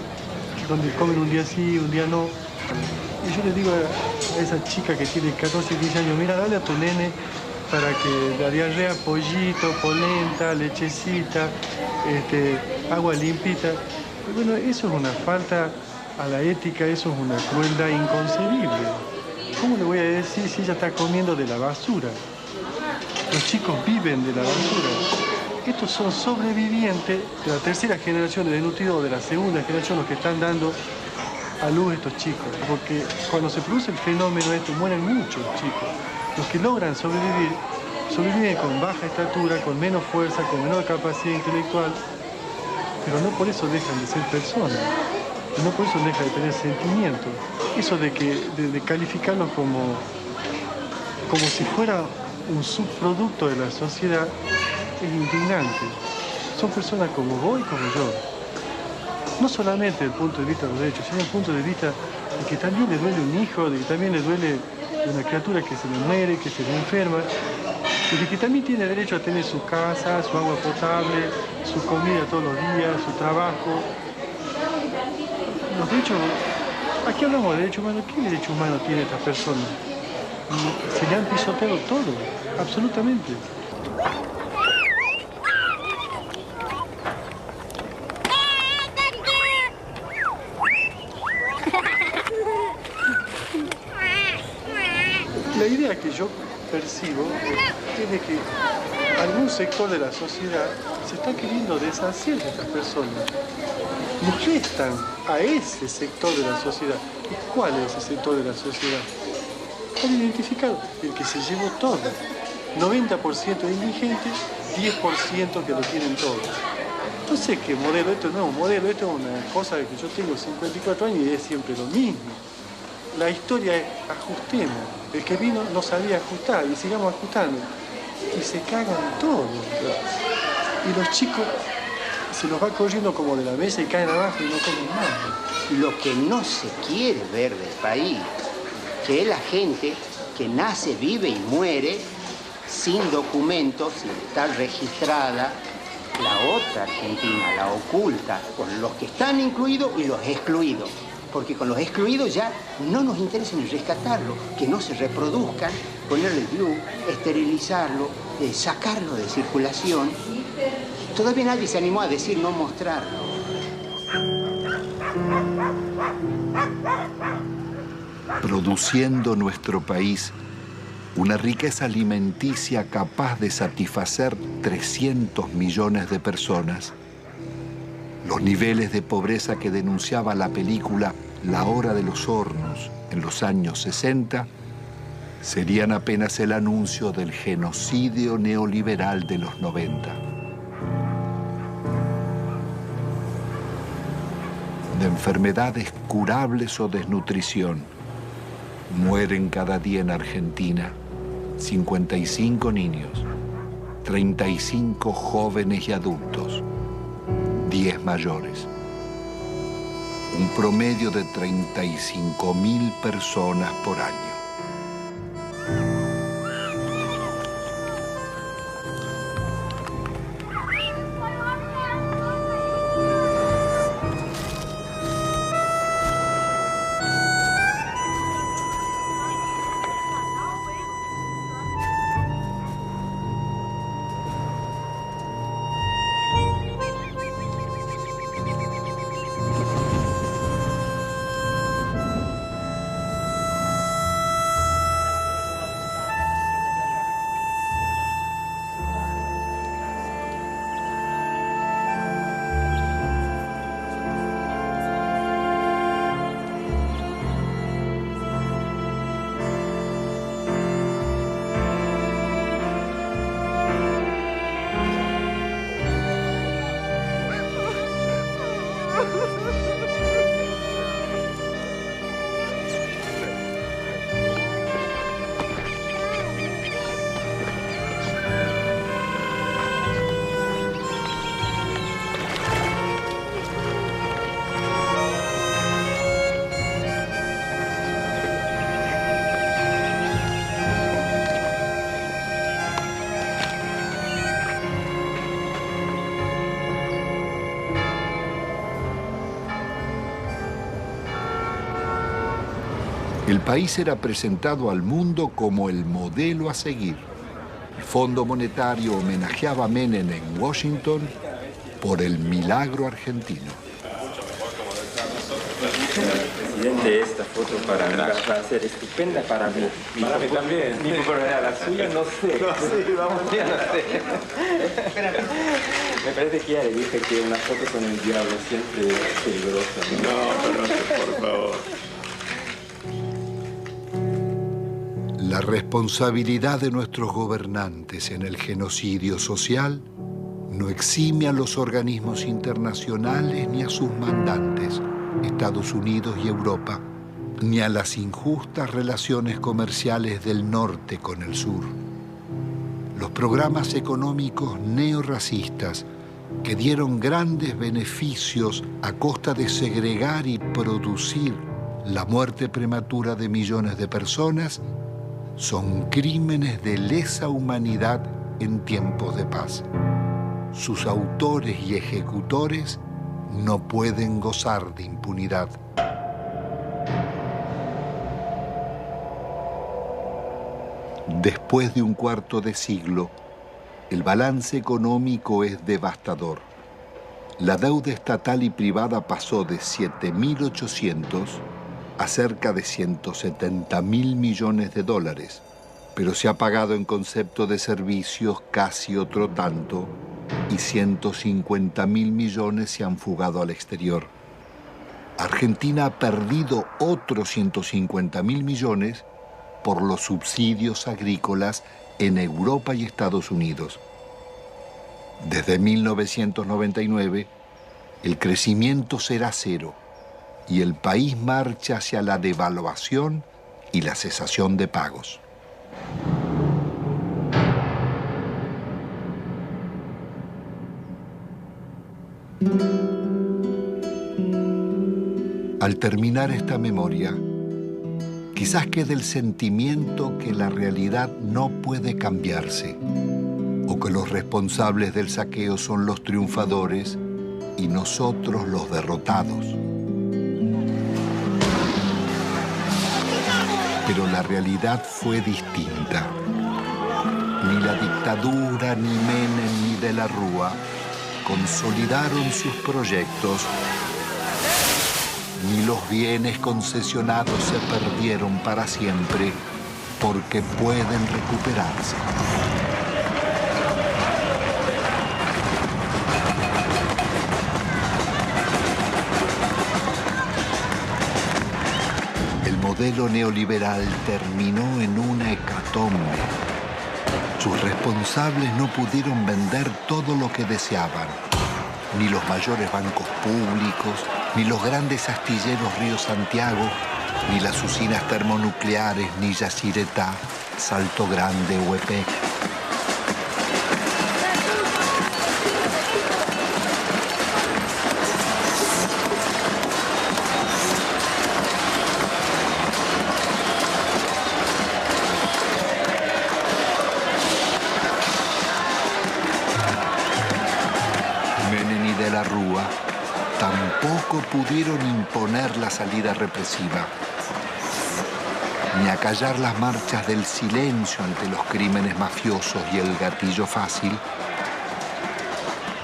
donde comen un día sí, un día no. Y yo le digo a esa chica que tiene 14, 15 años, mira, dale a tu nene para que la diarrea, pollito, polenta, lechecita, agua limpita. Y bueno, eso es una falta a la ética, eso es una crueldad inconcebible. ¿Cómo le voy a decir si ella está comiendo de la basura? Los chicos viven de la basura. Estos son sobrevivientes de la tercera generación de desnutridos, o de la segunda generación, los que están dando a luz estos chicos. Porque cuando se produce el fenómeno mueren muchos chicos. Los que logran sobrevivir, sobreviven con baja estatura, con menos fuerza, con menor capacidad intelectual, pero no por eso dejan de ser personas. No por eso deja de tener sentimientos. Eso de calificarlos como si fuera un subproducto de la sociedad es indignante. Son personas como vos y como yo. No solamente desde el punto de vista de los derechos, sino desde el punto de vista de que también le duele un hijo, de que también le duele una criatura que se le muere, que se le enferma, y de que también tiene derecho a tener su casa, su agua potable, su comida todos los días, su trabajo. Los derechos, aquí hablamos de derechos humanos. ¿Qué derecho humano tiene esta persona? Se le han pisoteado todo, absolutamente. La idea que yo percibo es de que algún sector de la sociedad se está queriendo deshacer de estas personas. Molestan a ese sector de la sociedad. ¿Y cuál es ese sector de la sociedad? Están identificados, el que se llevó todo. 90% de indigentes, 10% que lo tienen todo. No sé qué modelo, esto no es un modelo, esto es una cosa que yo tengo 54 años y es siempre lo mismo. La historia es ajustemos. El que vino no sabía ajustar y sigamos ajustando. Y se cagan todos. Y los chicos se los va corriendo como de la mesa y caen abajo y no comen nada. Lo que no se quiere ver del país, que es la gente que nace, vive y muere sin documentos, sin estar registrada, la otra Argentina, la oculta, con los que están incluidos y los excluidos. Porque con los excluidos ya no nos interesa ni rescatarlo, que no se reproduzcan, ponerle el glue, esterilizarlo, sacarlo de circulación. Todavía nadie se animó a decir no mostrarlo. Produciendo nuestro país una riqueza alimenticia capaz de satisfacer 300 millones de personas. Los niveles de pobreza que denunciaba la película La Hora de los Hornos en los años 60 serían apenas el anuncio del genocidio neoliberal de los 90. De enfermedades curables o desnutrición, mueren cada día en Argentina 55 niños, 35 jóvenes y adultos, 10 mayores. Un promedio de 35.000 personas por año. El país era presentado al mundo como el modelo a seguir. El Fondo Monetario homenajeaba a Menem en Washington por el milagro argentino. Presidente, esta foto para mí va a ser estupenda para mí. Para mí también. Mi popularidad, la suya no sé. No sé, vamos. Ya no sé. Me parece que ya le dije que una foto con el diablo siempre es peligrosa. No, por favor. La responsabilidad de nuestros gobernantes en el genocidio social no exime a los organismos internacionales ni a sus mandantes, Estados Unidos y Europa, ni a las injustas relaciones comerciales del norte con el sur. Los programas económicos neorracistas que dieron grandes beneficios a costa de segregar y producir la muerte prematura de millones de personas son crímenes de lesa humanidad en tiempos de paz. Sus autores y ejecutores no pueden gozar de impunidad. Después de un cuarto de siglo, el balance económico es devastador. La deuda estatal y privada pasó de 7.800 a cerca de 170.000 millones de dólares, pero se ha pagado en concepto de servicios casi otro tanto y 150.000 millones se han fugado al exterior. Argentina ha perdido otros 150.000 millones por los subsidios agrícolas en Europa y Estados Unidos. Desde 1999, el crecimiento será cero y el país marcha hacia la devaluación y la cesación de pagos. Al terminar esta memoria, quizás quede el sentimiento que la realidad no puede cambiarse, o que los responsables del saqueo son los triunfadores y nosotros los derrotados. Pero la realidad fue distinta. Ni la dictadura, ni Menem, ni de la Rúa consolidaron sus proyectos, ni los bienes concesionados se perdieron para siempre porque pueden recuperarse. El modelo neoliberal terminó en una hecatombe. Sus responsables no pudieron vender todo lo que deseaban, ni los mayores bancos públicos, ni los grandes astilleros Río Santiago, ni las usinas termonucleares, ni Yacyretá, Salto Grande o EPEC. Menem y de la Rúa tampoco pudieron imponer la salida represiva, ni acallar las marchas del silencio ante los crímenes mafiosos y el gatillo fácil,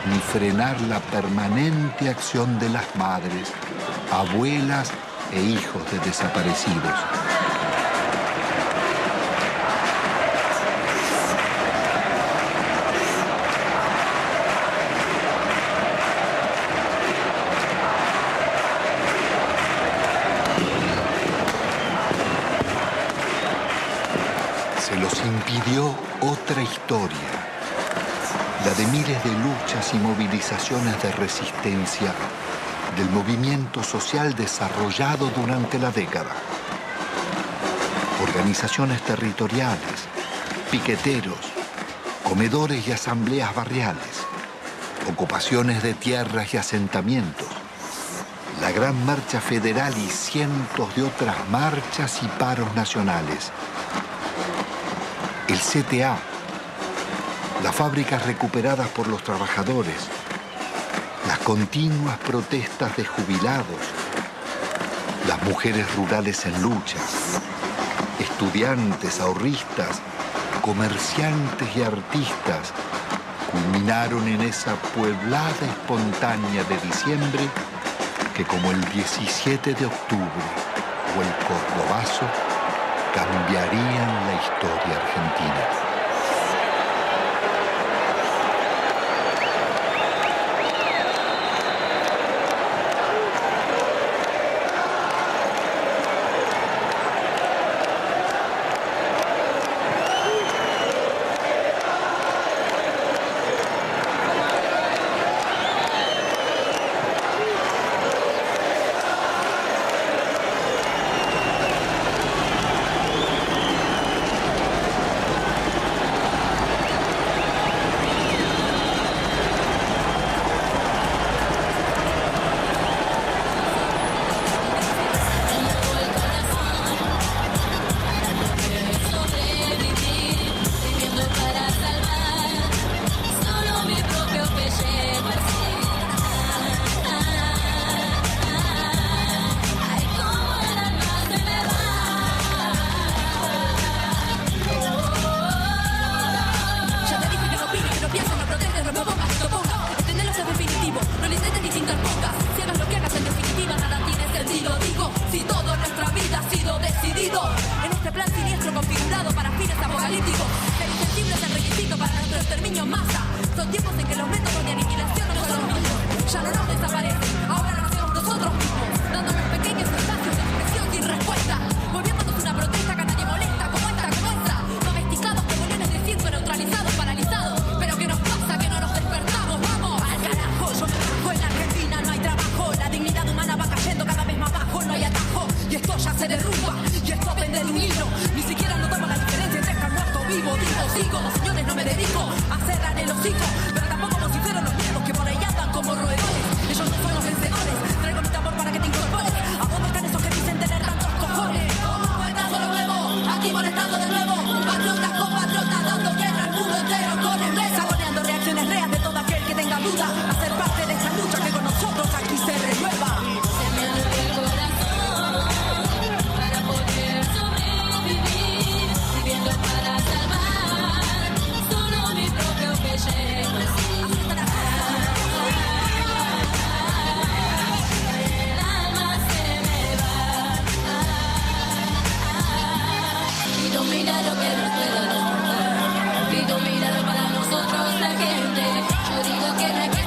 ni frenar la permanente acción de las madres, abuelas e hijos de desaparecidos. Se los impidió otra historia, la de miles de luchas y movilizaciones de resistencia del movimiento social desarrollado durante la década. Organizaciones territoriales, piqueteros, comedores y asambleas barriales, ocupaciones de tierras y asentamientos, la Gran Marcha Federal y cientos de otras marchas y paros nacionales. El CTA, las fábricas recuperadas por los trabajadores, las continuas protestas de jubilados, las mujeres rurales en lucha, estudiantes, ahorristas, comerciantes y artistas culminaron en esa pueblada espontánea de diciembre que, como el 17 de octubre o el Cordobazo, cambiarían la historia argentina. Pido mirada para nosotros la gente. Yo digo que